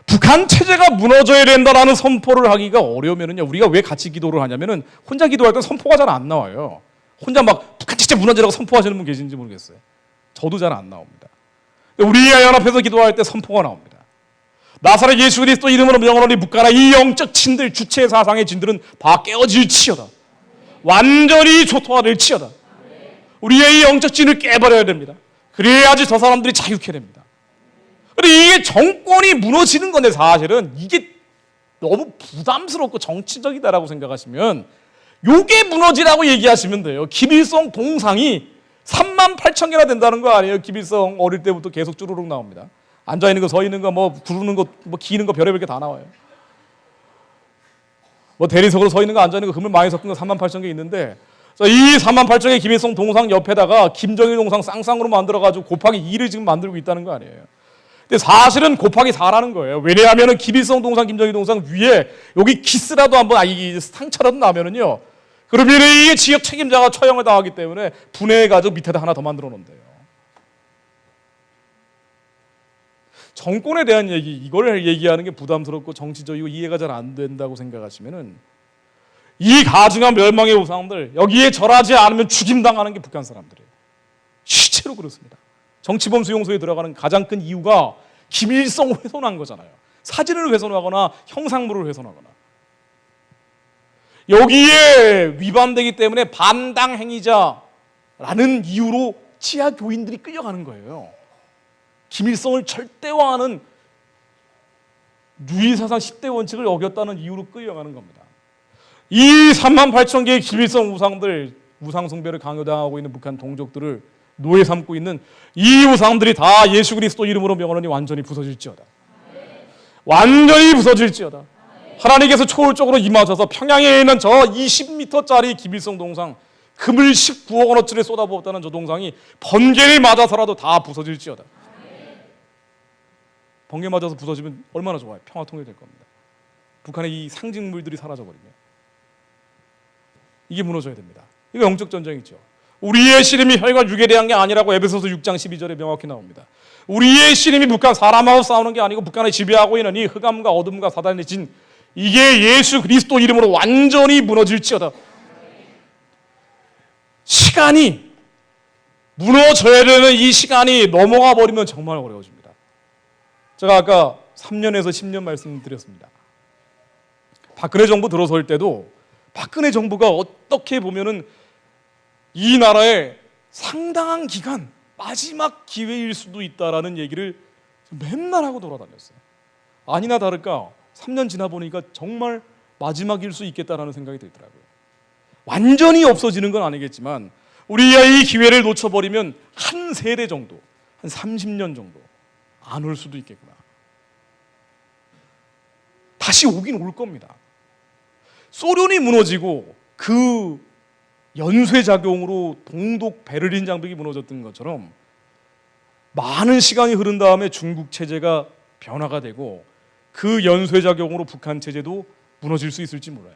북한 체제가 무너져야 된다라는 선포를 하기가 어려우면요, 우리가 왜 같이 기도를 하냐면은 혼자 기도할 때 선포가 잘 안 나와요. 혼자 막 북한 체제 무너지라고 선포하시는 분 계신지 모르겠어요. 저도 잘 안 나옵니다. 우리가 연합해서 기도할 때 선포가 나옵니다. 나사렛 예수 그리스도 이름으로 명하노니 북한아 이 영적 진들 주체 사상의 진들은 다 깨어질지어다. 완전히 초토화될지어다. 우리의 이 영적 진을 깨버려야 됩니다. 그래야지 저 사람들이 자유케 됩니다. 근데 이게 정권이 무너지는 건데 사실은 이게 너무 부담스럽고 정치적이다라고 생각하시면 요게 무너지라고 얘기하시면 돼요. 김일성 동상이 38,000개나 된다는 거 아니에요? 김일성 어릴 때부터 계속 쭈루룩 나옵니다. 앉아있는 거, 서 있는 거, 뭐 구르는 거, 뭐 기는 거 별의별 게 다 나와요. 뭐 대리석으로 서 있는 거, 앉아있는 거, 금을 많이 섞은 거 38,000개 있는데 이 38,000개 김일성 동상 옆에다가 김정일 동상 쌍쌍으로 만들어가지고 곱하기 2를 지금 만들고 있다는 거 아니에요? 근데 사실은 곱하기 4라는 거예요. 왜냐하면 김일성 동상, 김정일 동상 위에 여기 키스라도 한번 이 상처라도 나면은요, 그러면 이게 지역 책임자가 처형을 당하기 때문에 분해해가지고 밑에다 하나 더 만들어 놓는데요. 정권에 대한 얘기, 이걸 얘기하는 게 부담스럽고 정치적이고 이해가 잘 안 된다고 생각하시면은 이 가증한 멸망의 우상들 여기에 절하지 않으면 죽임당하는 게 북한 사람들이에요. 실제로 그렇습니다. 정치범 수용소에 들어가는 가장 큰 이유가 김일성 훼손한 거잖아요. 사진을 훼손하거나 형상물을 훼손하거나 여기에 위반되기 때문에 반당 행위자라는 이유로 치아 교인들이 끌려가는 거예요. 김일성을 절대화하는 유일사상 10대 원칙을 어겼다는 이유로 끌려가는 겁니다. 이 38,000개의 김일성 우상들, 우상 숭배를 강요당하고 있는 북한 동족들을 노예 삼고 있는 이 우상들이 다 예수 그리스도 이름으로 명하노니 완전히 부서질지어다. 완전히 부서질지어다. 하나님께서 초월적으로 임하셔서 평양에 있는 저 20m짜리 김일성 동상, 금을 19억 원어치를 쏟아부었다는 저 동상이 번개를 맞아서라도 다 부서질지어다. 번개 맞아서 부서지면 얼마나 좋아요. 평화 통일될 겁니다. 북한의 이 상징물들이 사라져버리면 이게 무너져야 됩니다. 이거 영적 전쟁이죠. 우리의 씨름이 혈과 육에 대한 게 아니라고 에베소서 6장 12절에 명확히 나옵니다. 우리의 씨름이 북한 사람하고 싸우는 게 아니고 북한을 지배하고 있는 이 흑암과 어둠과 사단의 진, 이게 예수 그리스도 이름으로 완전히 무너질지어다. 시간이 무너져야 되는 이 시간이 넘어가 버리면 정말 어려워집니다. 제가 아까 3년에서 10년 말씀드렸습니다. 박근혜 정부 들어설 때도 박근혜 정부가 어떻게 보면은 이 나라의 상당한 기간 마지막 기회일 수도 있다라는 얘기를 맨날 하고 돌아다녔어요. 아니나 다를까 3년 지나 보니까 정말 마지막일 수 있겠다라는 생각이 들더라고요. 완전히 없어지는 건 아니겠지만 우리가 이 기회를 놓쳐버리면 한 세대 정도, 한 30년 정도 안 올 수도 있겠구나. 다시 오긴 올 겁니다. 소련이 무너지고 그 연쇄작용으로 동독 베를린 장벽이 무너졌던 것처럼 많은 시간이 흐른 다음에 중국 체제가 변화가 되고 그 연쇄작용으로 북한 체제도 무너질 수 있을지 몰라요.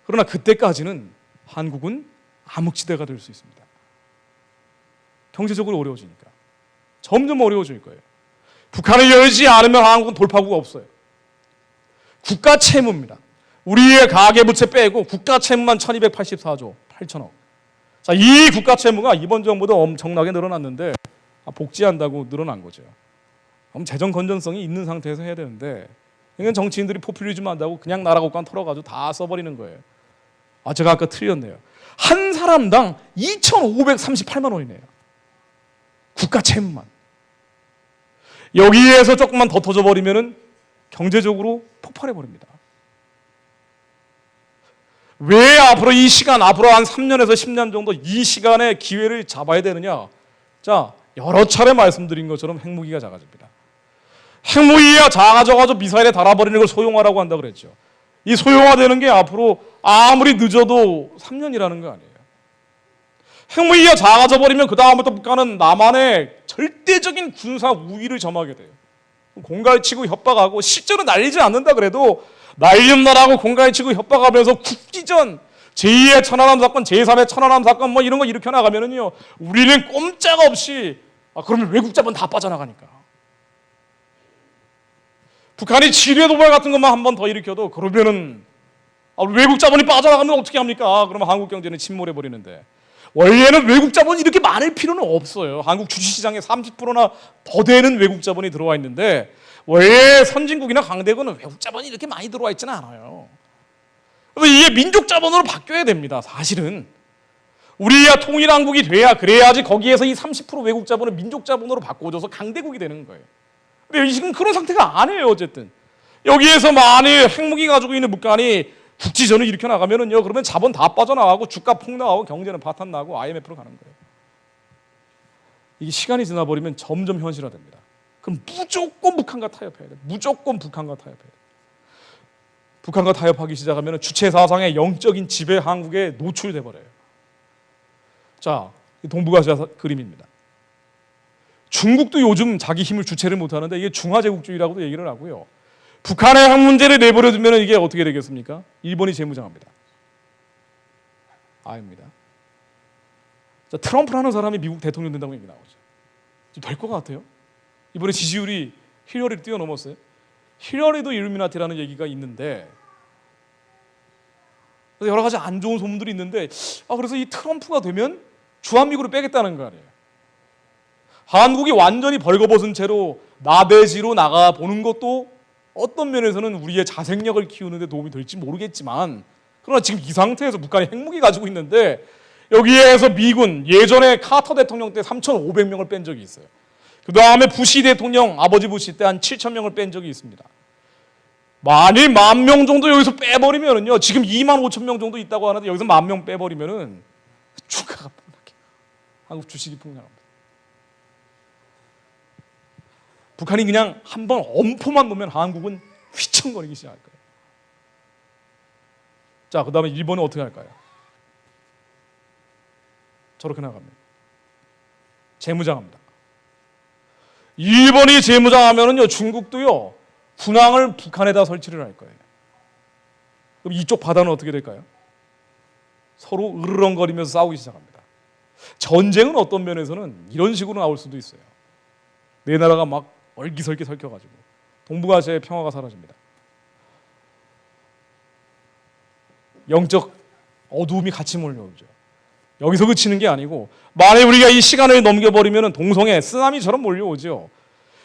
그러나 그때까지는 한국은 암흑지대가 될 수 있습니다. 경제적으로 어려워지니까 점점 어려워질 거예요. 북한을 열지 않으면 한국은 돌파구가 없어요. 국가 채무입니다. 우리의 가계부채 빼고 국가 채무만 1284조 8천억. 자, 이 국가 채무가 이번 정부도 엄청나게 늘어났는데 복지한다고 늘어난 거죠. 그럼 재정 건전성이 있는 상태에서 해야 되는데 그냥 정치인들이 포퓰리즘 한다고 그냥 나라 국간 털어가지고 다 써버리는 거예요. 제가 아까 틀렸네요. 한 사람당 2,538만 원이네요. 국가 채무만. 여기에서 조금만 더 터져버리면은 경제적으로 폭발해버립니다. 왜 앞으로 이 시간, 앞으로 한 3년에서 10년 정도 이 시간에 기회를 잡아야 되느냐? 자, 여러 차례 말씀드린 것처럼 핵무기가 작아집니다. 핵무기가 작아져가지고 미사일에 달아버리는 걸 소형화라고 한다 그랬죠. 이 소형화되는 게 앞으로 아무리 늦어도 3년이라는 거 아니에요. 핵무기가 작아져 버리면 그 다음부터 북한은 남한의 절대적인 군사 우위를 점하게 돼요. 공갈치고 협박하고 실제로 날리지 않는다 그래도 날린다라고 공갈치고 협박하면서 국기전 제2의 천안함 사건, 제3의 천안함 사건 뭐 이런 거 일으켜 나가면은요 우리는 꼼짝없이 그러면 외국 자본 다 빠져나가니까. 북한이 지뢰 도발 같은 것만 한 번 더 일으켜도 그러면은 외국 자본이 빠져나가면 어떻게 합니까? 그러면 한국 경제는 침몰해 버리는데 원래는 외국 자본이 이렇게 많을 필요는 없어요. 한국 주식시장에 30%나 더 되는 외국 자본이 들어와 있는데 원래 선진국이나 강대국은 외국 자본이 이렇게 많이 들어와 있지는 않아요. 그래서 이게 민족 자본으로 바뀌어야 됩니다. 사실은 우리야 통일한국이 돼야 그래야지 거기에서 이 30% 외국 자본을 민족 자본으로 바꿔줘서 강대국이 되는 거예요. 근데 지금 그런 상태가 아니에요. 어쨌든 여기에서 만일 핵무기 가지고 있는 북한이 국지전을 일으켜 나가면은요, 그러면 자본 다 빠져나가고 주가 폭락하고 경제는 파탄 나고 IMF로 가는 거예요. 이게 시간이 지나 버리면 점점 현실화됩니다. 그럼 무조건 북한과 타협해야 돼. 무조건 북한과 타협해야 돼. 북한과 타협하기 시작하면 주체 사상의 영적인 지배 한국에 노출돼 버려요. 자, 동북아시아 그림입니다. 중국도 요즘 자기 힘을 주체를 못하는데 이게 중화제국주의라고도 얘기를 하고요. 북한의 핵 문제를 내버려 두면 이게 어떻게 되겠습니까? 일본이 재무장합니다. 아닙니다. 자, 트럼프라는 사람이 미국 대통령 된다고 얘기 나오죠. 될 것 같아요? 이번에 지지율이 힐러리를 뛰어넘었어요. 힐러리도 일루미나티라는 얘기가 있는데 여러 가지 안 좋은 소문들이 있는데 그래서 이 트럼프가 되면 주한미군을 빼겠다는 거 아니에요. 한국이 완전히 벌거벗은 채로 나대지로 나가보는 것도 어떤 면에서는 우리의 자생력을 키우는 데 도움이 될지 모르겠지만 그러나 지금 이 상태에서 북한이 핵무기 가지고 있는데 여기에서 미군 예전에 카터 대통령 때 3,500명을 뺀 적이 있어요. 그 다음에 부시 대통령 아버지 부시 때 한 7,000명을 뺀 적이 있습니다. 만일 10,000명 정도 여기서 빼버리면은요 지금 25,000명 정도 있다고 하는데 여기서 10,000명 빼버리면은 주가가 폭락해요. 한국 주식이 폭락합니다. 북한이 그냥 한번 엄포만 놓으면 한국은 휘청거리기 시작할 거예요. 자, 그 다음에 일본은 어떻게 할까요? 저렇게 나갑니다. 재무장합니다. 일본이 재무장하면은요, 중국도요, 군항을 북한에다 설치를 할 거예요. 그럼 이쪽 바다는 어떻게 될까요? 서로 으르렁거리면서 싸우기 시작합니다. 전쟁은 어떤 면에서는 이런 식으로 나올 수도 있어요. 내 나라가 막 얼기설기 설켜가지고 동북아시아의 평화가 사라집니다. 영적 어두움이 같이 몰려오죠. 여기서 그치는 게 아니고 만약 우리가 이 시간을 넘겨버리면 동성애 쓰나미처럼 몰려오죠.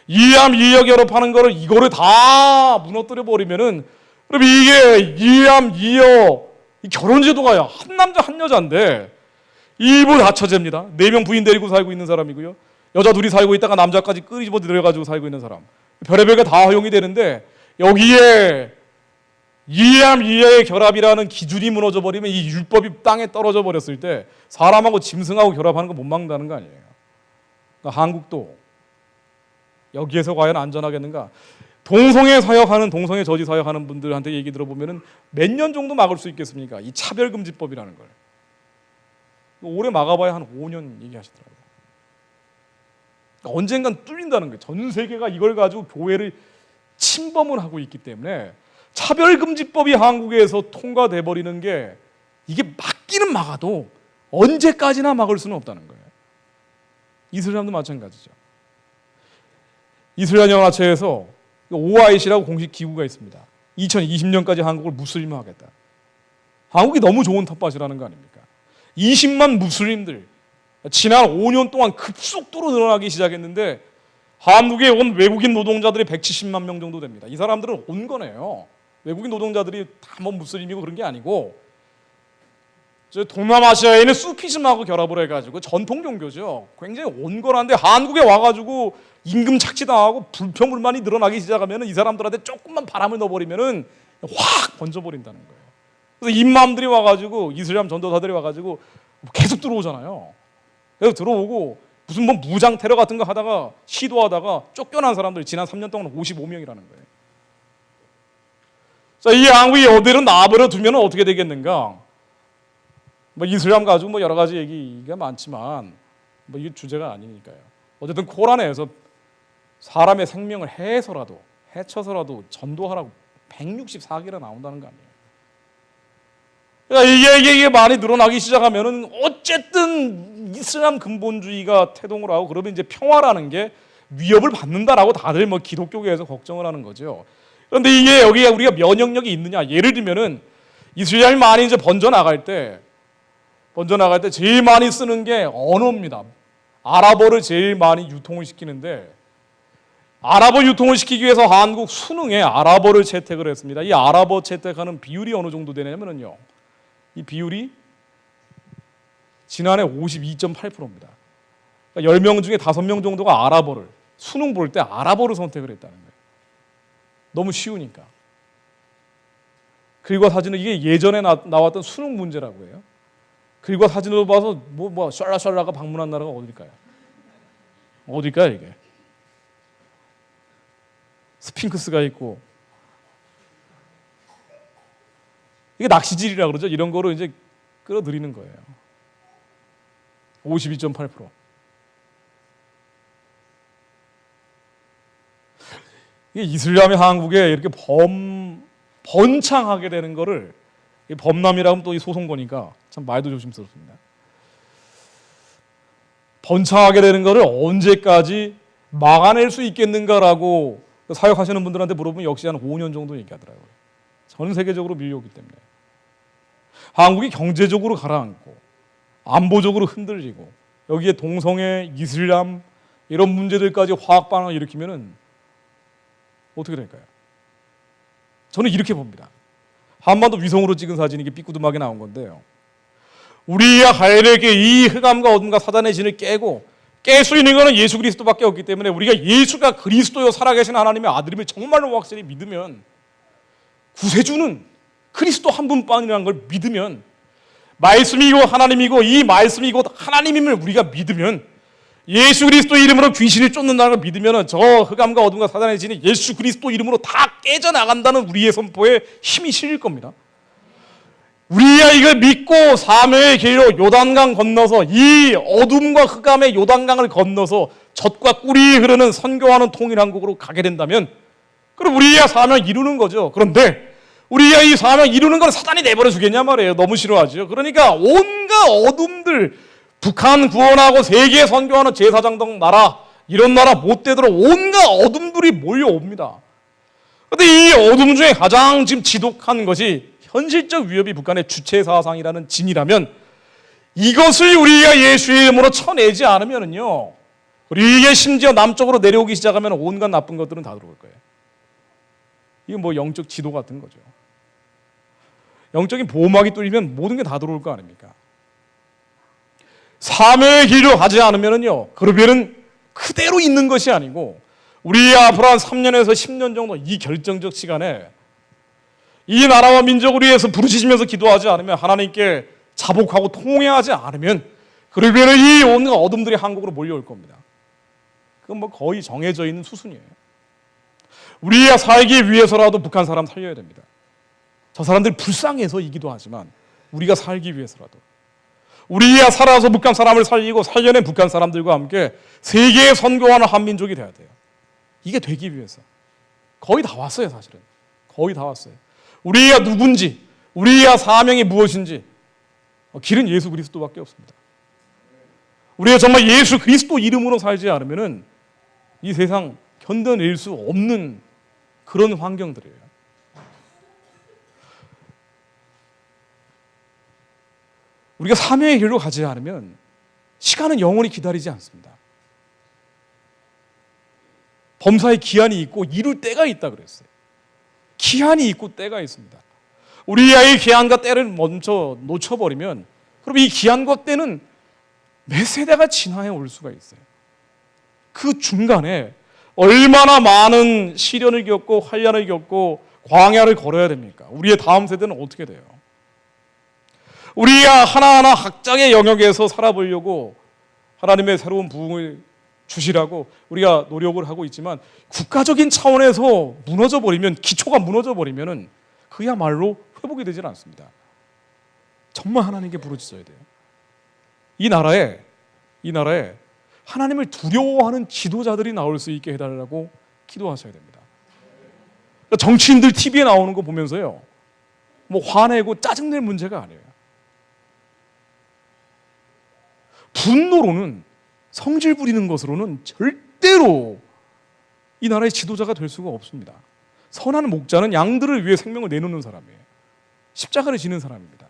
이해함 이해 결합하는 거를 이거를 다 무너뜨려 버리면은 그럼 이게 이해함 이해 이 결혼 제도가 한 남자 한 여자인데 일부 다처제입니다. 4명 부인 데리고 살고 있는 사람이고요. 여자 둘이 살고 있다가 남자까지 끄집어 들여가지고 살고 있는 사람. 별의별 게 다 허용이 되는데 여기에 이해함 이해의 결합이라는 기준이 무너져 버리면 이 율법이 땅에 떨어져 버렸을 때 사람하고 짐승하고 결합하는 거 못 막는다는 거 아니에요. 그러니까 한국도 여기에서 과연 안전하겠는가? 동성애 사역하는 동성애 저지 사역하는 분들한테 얘기 들어보면은 몇 년 정도 막을 수 있겠습니까? 이 차별금지법이라는 걸 오래 막아봐야 한 5년 얘기하시더라고요. 그러니까 언젠간 뚫린다는 거예요. 전 세계가 이걸 가지고 교회를 침범을 하고 있기 때문에 차별금지법이 한국에서 통과돼 버리는 게 이게 막기는 막아도 언제까지나 막을 수는 없다는 거예요. 이슬람도 마찬가지죠. 이슬람 연합체에서 OIC라고 공식 기구가 있습니다. 2020년까지 한국을 무슬림화하겠다. 한국이 너무 좋은 텃밭이라는 거 아닙니까? 20만 무슬림들 지난 5년 동안 급속도로 늘어나기 시작했는데 한국에 온 외국인 노동자들이 170만 명 정도 됩니다. 이 사람들은 온 거네요. 외국인 노동자들이 다 뭐 무슬림이고 그런 게 아니고 저 동남아시아에 있는 수피즘하고 결합을 해가지고 전통 종교죠. 굉장히 온건한데 한국에 와가지고 임금 착취당하고 불평불만이 늘어나기 시작하면 이 사람들한테 조금만 바람을 넣어버리면 확 번져버린다는 거예요. 그래서 임맘들이 와가지고 이슬람 전도사들이 와가지고 계속 들어오잖아요. 그래서 들어오고 무슨 뭐 무장 테러 같은 거 하다가 시도하다가 쫓겨난 사람들이 지난 3년 동안 55명이라는 거예요. 자, 이 한국이 어디로 놔버려 두면 어떻게 되겠는가? 뭐 이슬람 가지고 뭐 여러 가지 얘기가 많지만 뭐 이게 주제가 아니니까요. 어쨌든 코란에서 사람의 생명을 해쳐서라도 전도하라고 164개나 나온다는 거 아니에요. 그러니까 이게 많이 늘어나기 시작하면은 어쨌든 이슬람 근본주의가 태동을 하고 그러면 이제 평화라는 게 위협을 받는다라고 다들 뭐 기독교계에서 걱정을 하는 거죠. 그런데 이게 여기에 우리가 면역력이 있느냐? 예를 들면은 이슬람이 많이 이제 번져 나갈 때 제일 많이 쓰는 게 언어입니다. 아랍어를 제일 많이 유통을 시키는데 아랍어 유통을 시키기 위해서 한국 수능에 아랍어를 채택을 했습니다. 이 아랍어 채택하는 비율이 어느 정도 되냐면요. 이 비율이 지난해 52.8%입니다. 그러니까 10명 중에 5명 정도가 아랍어를 수능 볼 때 아랍어를 선택을 했다는 거예요. 너무 쉬우니까. 글과 사진은 이게 예전에 나왔던 수능 문제라고 해요. 글과 사진으로 봐서 샬라샬라가 방문한 나라가 어딜까요? 어딜까요 이게? 스핑크스가 있고 이게 낚시질이라고 그러죠. 이런 거로 이제 끌어들이는 거예요. 52.8%. 이게 이슬람이 한국에 이렇게 번창하게 되는 거를 범람이라면 또 이 소송거니까 참 말도 조심스럽습니다. 번창하게 되는 거를 언제까지 막아낼 수 있겠는가라고 사역하시는 분들한테 물어보면 역시 한 5년 정도 얘기하더라고요. 전 세계적으로 밀려오기 때문에. 한국이 경제적으로 가라앉고 안보적으로 흔들리고 여기에 동성애, 이슬람 이런 문제들까지 화학 반응을 일으키면은 어떻게 될까요? 저는 이렇게 봅니다. 한반도 위성으로 찍은 사진이 이게 삐꾸듬하게 나온 건데요. 우리가 가야 될 게 이 흑암과 어둠과 사단의 진을 깨고 깰 수 있는 것은 예수 그리스도밖에 없기 때문에 우리가 예수가 그리스도요 살아계신 하나님의 아들임을 정말로 확실히 믿으면 구세주는 그리스도 한 분뿐이라는 걸 믿으면 말씀이고 하나님이고 이 말씀이 곧 하나님임을 우리가 믿으면 예수 그리스도 이름으로 귀신을 쫓는다는 걸 믿으면 저 흑암과 어둠과 사단의 진이 예수 그리스도 이름으로 다 깨져나간다는 우리의 선포에 힘이 실릴 겁니다. 우리가 이걸 믿고 사명의 길로 요단강 건너서 이 어둠과 흑암의 요단강을 건너서 젖과 꿀이 흐르는 선교하는 통일한국으로 가게 된다면 그럼 우리가 사명 이루는 거죠. 그런데 우리가 이 사명 이루는 건 사단이 내버려 주겠냐 말이에요. 너무 싫어하죠. 그러니까 온갖 어둠들 북한 구원하고 세계 선교하는 제사장동 나라 이런 나라 못 되도록 온갖 어둠들이 몰려옵니다. 그런데 이 어둠 중에 가장 지금 지독한 것이 현실적 위협이 북한의 주체 사상이라는 진이라면 이것을 우리가 예수의 이름으로 쳐내지 않으면요, 우리에게 심지어 남쪽으로 내려오기 시작하면 온갖 나쁜 것들은 다 들어올 거예요. 이게 뭐 영적 지도 같은 거죠. 영적인 보호막이 뚫리면 모든 게 다 들어올 거 아닙니까? 사명의 길로 가지 않으면요, 그러면은 그대로 있는 것이 아니고 우리 앞으로 한 3년에서 10년 정도 이 결정적 시간에 이 나라와 민족을 위해서 부르짖으면서 기도하지 않으면, 하나님께 자복하고 통회하지 않으면, 그러면 이 온갖 어둠들이 한국으로 몰려올 겁니다. 그건 뭐 거의 정해져 있는 수순이에요. 우리가 살기 위해서라도 북한 사람 살려야 됩니다. 저 사람들이 불쌍해서 이기도 하지만 우리가 살기 위해서라도, 우리가 살아서 북한 사람을 살리고 살려낸 북한 사람들과 함께 세계에 선교하는 한민족이 돼야 돼요. 이게 되기 위해서 거의 다 왔어요. 사실은 거의 다 왔어요. 우리가 누군지, 우리가 사명이 무엇인지, 길은 예수 그리스도밖에 없습니다. 우리가 정말 예수 그리스도 이름으로 살지 않으면 이 세상 견뎌낼 수 없는 그런 환경들이에요. 우리가 사명의 길로 가지 않으면 시간은 영원히 기다리지 않습니다. 범사의 기한이 있고 이룰 때가 있다 그랬어요. 기한이 있고 때가 있습니다. 우리의 기한과 때를 먼저 놓쳐버리면, 그럼 이 기한과 때는 몇 세대가 지나야 올 수가 있어요. 그 중간에 얼마나 많은 시련을 겪고 환난을 겪고 광야를 걸어야 됩니까? 우리의 다음 세대는 어떻게 돼요? 우리가 하나하나 각자의 영역에서 살아보려고 하나님의 새로운 부흥을 주시라고 우리가 노력을 하고 있지만, 국가적인 차원에서 무너져버리면, 기초가 무너져버리면 그야말로 회복이 되질 않습니다. 정말 하나님께 부르짖어야 돼요. 이 나라에 하나님을 두려워하는 지도자들이 나올 수 있게 해달라고 기도하셔야 됩니다. 정치인들 TV에 나오는 거 보면서요, 뭐 화내고 짜증낼 문제가 아니에요. 분노로는, 성질 부리는 것으로는 절대로 이 나라의 지도자가 될 수가 없습니다. 선한 목자는 양들을 위해 생명을 내놓는 사람이에요. 십자가를 지는 사람입니다.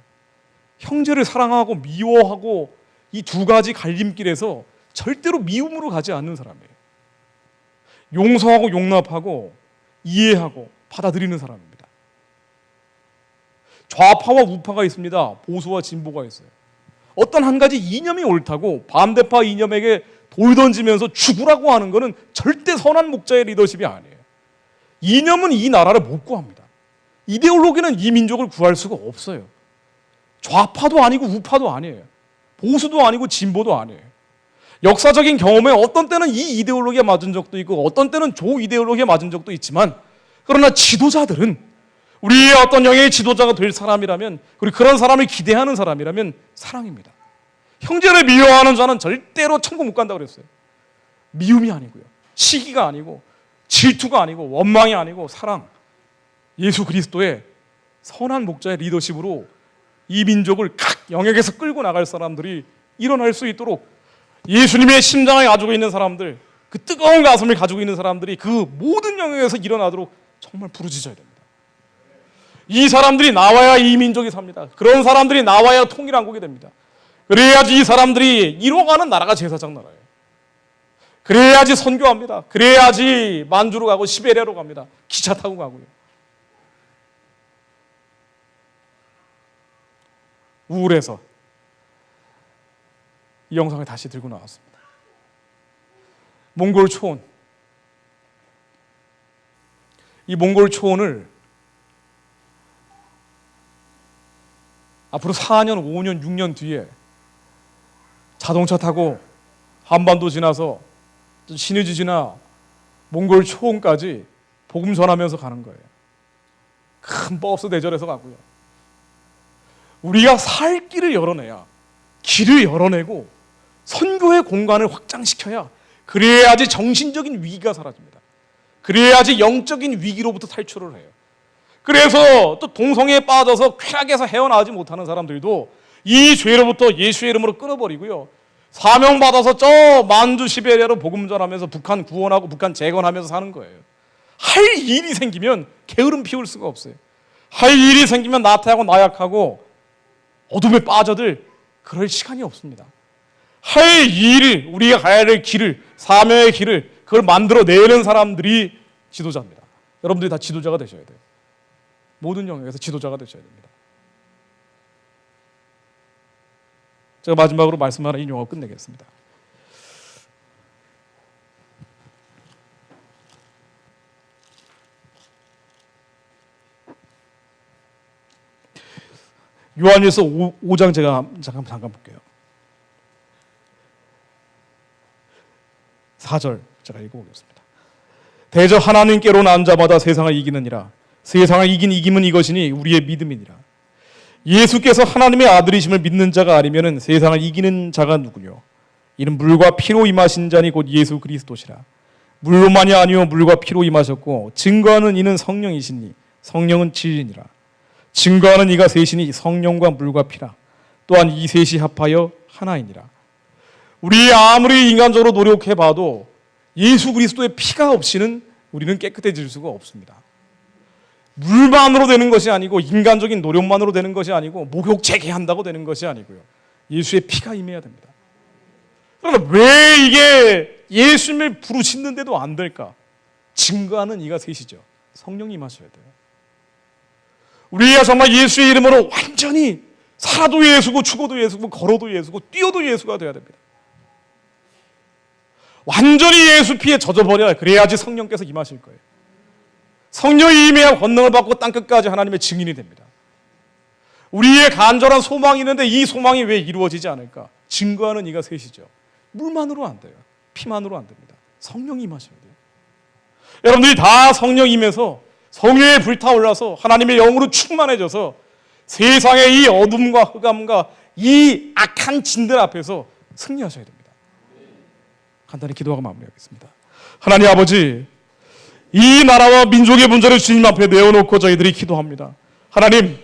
형제를 사랑하고 미워하고 이 두 가지 갈림길에서 절대로 미움으로 가지 않는 사람이에요. 용서하고 용납하고 이해하고 받아들이는 사람입니다. 좌파와 우파가 있습니다. 보수와 진보가 있어요. 어떤 한 가지 이념이 옳다고 반대파 이념에게 돌 던지면서 죽으라고 하는 것은 절대 선한 목자의 리더십이 아니에요. 이념은 이 나라를 못 구합니다. 이데올로기는 이 민족을 구할 수가 없어요. 좌파도 아니고 우파도 아니에요. 보수도 아니고 진보도 아니에요. 역사적인 경험에 어떤 때는 이 이데올로기에 맞은 적도 있고 어떤 때는 조 이데올로기에 맞은 적도 있지만, 그러나 지도자들은, 우리의 어떤 영예의 지도자가 될 사람이라면, 그리고 그런 사람을 기대하는 사람이라면 사랑입니다. 형제를 미워하는 자는 절대로 천국 못 간다고 그랬어요. 미움이 아니고요, 시기가 아니고, 질투가 아니고, 원망이 아니고 사랑, 예수 그리스도의 선한 목자의 리더십으로 이 민족을 각 영역에서 끌고 나갈 사람들이 일어날 수 있도록, 예수님의 심장을 가지고 있는 사람들, 그 뜨거운 가슴을 가지고 있는 사람들이 그 모든 영역에서 일어나도록 정말 부르짖어야 됩니다. 이 사람들이 나와야 이 민족이 삽니다. 그런 사람들이 나와야 통일한국이 됩니다. 그래야지 이 사람들이 이뤄가는 나라가 제사장 나라예요. 그래야지 선교합니다. 그래야지 만주로 가고 시베리아로 갑니다. 기차 타고 가고요. 우울해서 이 영상을 다시 들고 나왔습니다. 몽골 초원. 이 몽골 초원을 앞으로 4년, 5년, 6년 뒤에 자동차 타고 한반도 지나서 신의지 지나 몽골 초원까지 복음 전하면서 가는 거예요. 큰 버스 대절해서 가고요. 우리가 살 길을 열어내야, 길을 열어내고 선교의 공간을 확장시켜야, 그래야지 정신적인 위기가 사라집니다. 그래야지 영적인 위기로부터 탈출을 해요. 그래서 또 동성애에 빠져서 쾌락에서 헤어나오지 못하는 사람들도 이 죄로부터 예수의 이름으로 끊어버리고요, 사명받아서 저 만주 시베리아로 복음 전하면서 북한 구원하고 북한 재건하면서 사는 거예요. 할 일이 생기면 게으름 피울 수가 없어요. 할 일이 생기면 나태하고 나약하고 어둠에 빠져들 그럴 시간이 없습니다. 할 일을, 우리가 가야 될 길을, 사명의 길을 그걸 만들어내는 사람들이 지도자입니다. 여러분들이 다 지도자가 되셔야 돼요. 모든 영역에서 지도자가 되셔야 됩니다. 제가 마지막으로 말씀 하나 인용하고 끝내겠습니다. 요한일서 5장 제가 잠깐 볼게요. 4절 제가 읽어보겠습니다. 대저 하나님께로 난 자마다 세상을 이기느니라. 세상을 이긴 이김은 이것이니 우리의 믿음이니라. 예수께서 하나님의 아들이심을 믿는 자가 아니면 세상을 이기는 자가 누구뇨? 이는 물과 피로 임하신 자니 곧 예수 그리스도시라. 물로만이 아니요 물과 피로 임하셨고 증거하는 이는 성령이시니 성령은 진리니라. 증거하는 이가 셋이니 성령과 물과 피라. 또한 이 셋이 합하여 하나이니라. 우리 아무리 인간적으로 노력해봐도 예수 그리스도의 피가 없이는 우리는 깨끗해질 수가 없습니다. 물만으로 되는 것이 아니고 인간적인 노력만으로 되는 것이 아니고 목욕 재개한다고 되는 것이 아니고요. 예수의 피가 임해야 됩니다. 그러나 왜 이게 예수님을 부르짖는데도 안 될까? 증거하는 이가 셋이죠. 성령이 임하셔야 돼요. 우리가 정말 예수의 이름으로 완전히 살아도 예수고 죽어도 예수고 걸어도 예수고 뛰어도 예수가 되어야 됩니다. 완전히 예수 피에 젖어버려야 그래야지 성령께서 임하실 거예요. 성령이 임해야 권능을 받고 땅끝까지 하나님의 증인이 됩니다. 우리의 간절한 소망이 있는데 이 소망이 왜 이루어지지 않을까? 증거하는 이가 셋이죠. 물만으로 안 돼요. 피만으로 안 됩니다. 성령이 임하셔야 돼요. 여러분들이 다 성령 임해서 성령에 불타올라서 하나님의 영으로 충만해져서 세상의 이 어둠과 흑암과 이 악한 진들 앞에서 승리하셔야 됩니다. 간단히 기도하고 마무리하겠습니다. 하나님 아버지, 이 나라와 민족의 문제를 주님 앞에 내어놓고 저희들이 기도합니다. 하나님,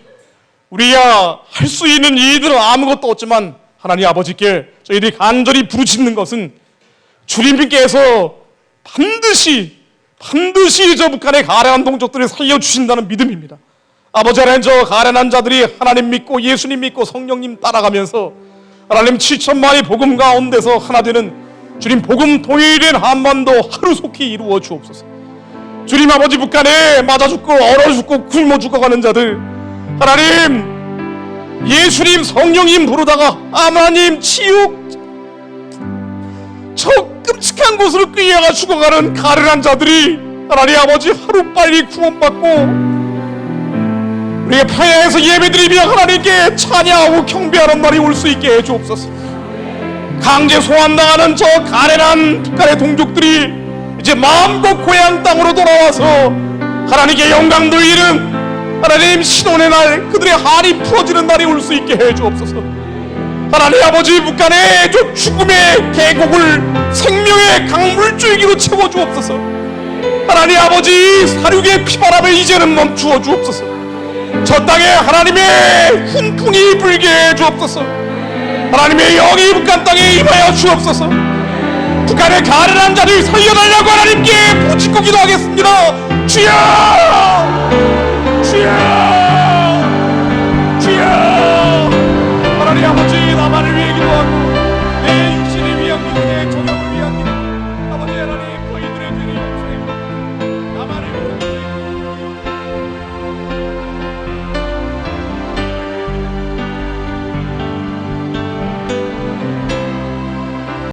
우리가 할 수 있는 일들은 아무것도 없지만 하나님 아버지께 저희들이 간절히 부르짖는 것은 주님께서 반드시 저 북한의 가련한 동족들을 살려주신다는 믿음입니다. 아버지 하나님, 저 가련한 자들이 하나님 믿고 예수님 믿고 성령님 따라가면서 하나님 7천만의 복음 가운데서 하나 되는 주님 복음 통일된 한반도 하루속히 이루어 주옵소서. 주님 아버지, 북한에 맞아 죽고 얼어 죽고 굶어 죽어가는 자들, 하나님 예수님 성령님 부르다가 하나님 지옥 저 끔찍한 곳으로 끌려가 죽어가는 가련한 자들이 하나님 아버지 하루빨리 구원받고 우리가 평양에서 예배드리며 하나님께 찬양하고 경배하는 날이 올 수 있게 해주옵소서. 강제 소환당하는 저 가련한 북한의 동족들이 이제 마음껏 고향 땅으로 돌아와서 하나님께 영광 돌리는 하나님 신혼의 날, 그들의 한이 풀어지는 날이 올 수 있게 해주옵소서. 하나님 아버지, 북한의 저 죽음의 계곡을 생명의 강물줄기로 채워주옵소서. 하나님 아버지, 사륙의 피바람을 이제는 멈추어 주옵소서. 저 땅에 하나님의 훈풍이 불게 해주옵소서. 하나님의 영이 북한 땅에 임하여 주옵소서. 북한의 가련한 자를 살려달라고 하나님께 부짖고 기도하겠습니다. 주여! 주여! 주여! 하나님 아버지, 나만을 위해 기도하고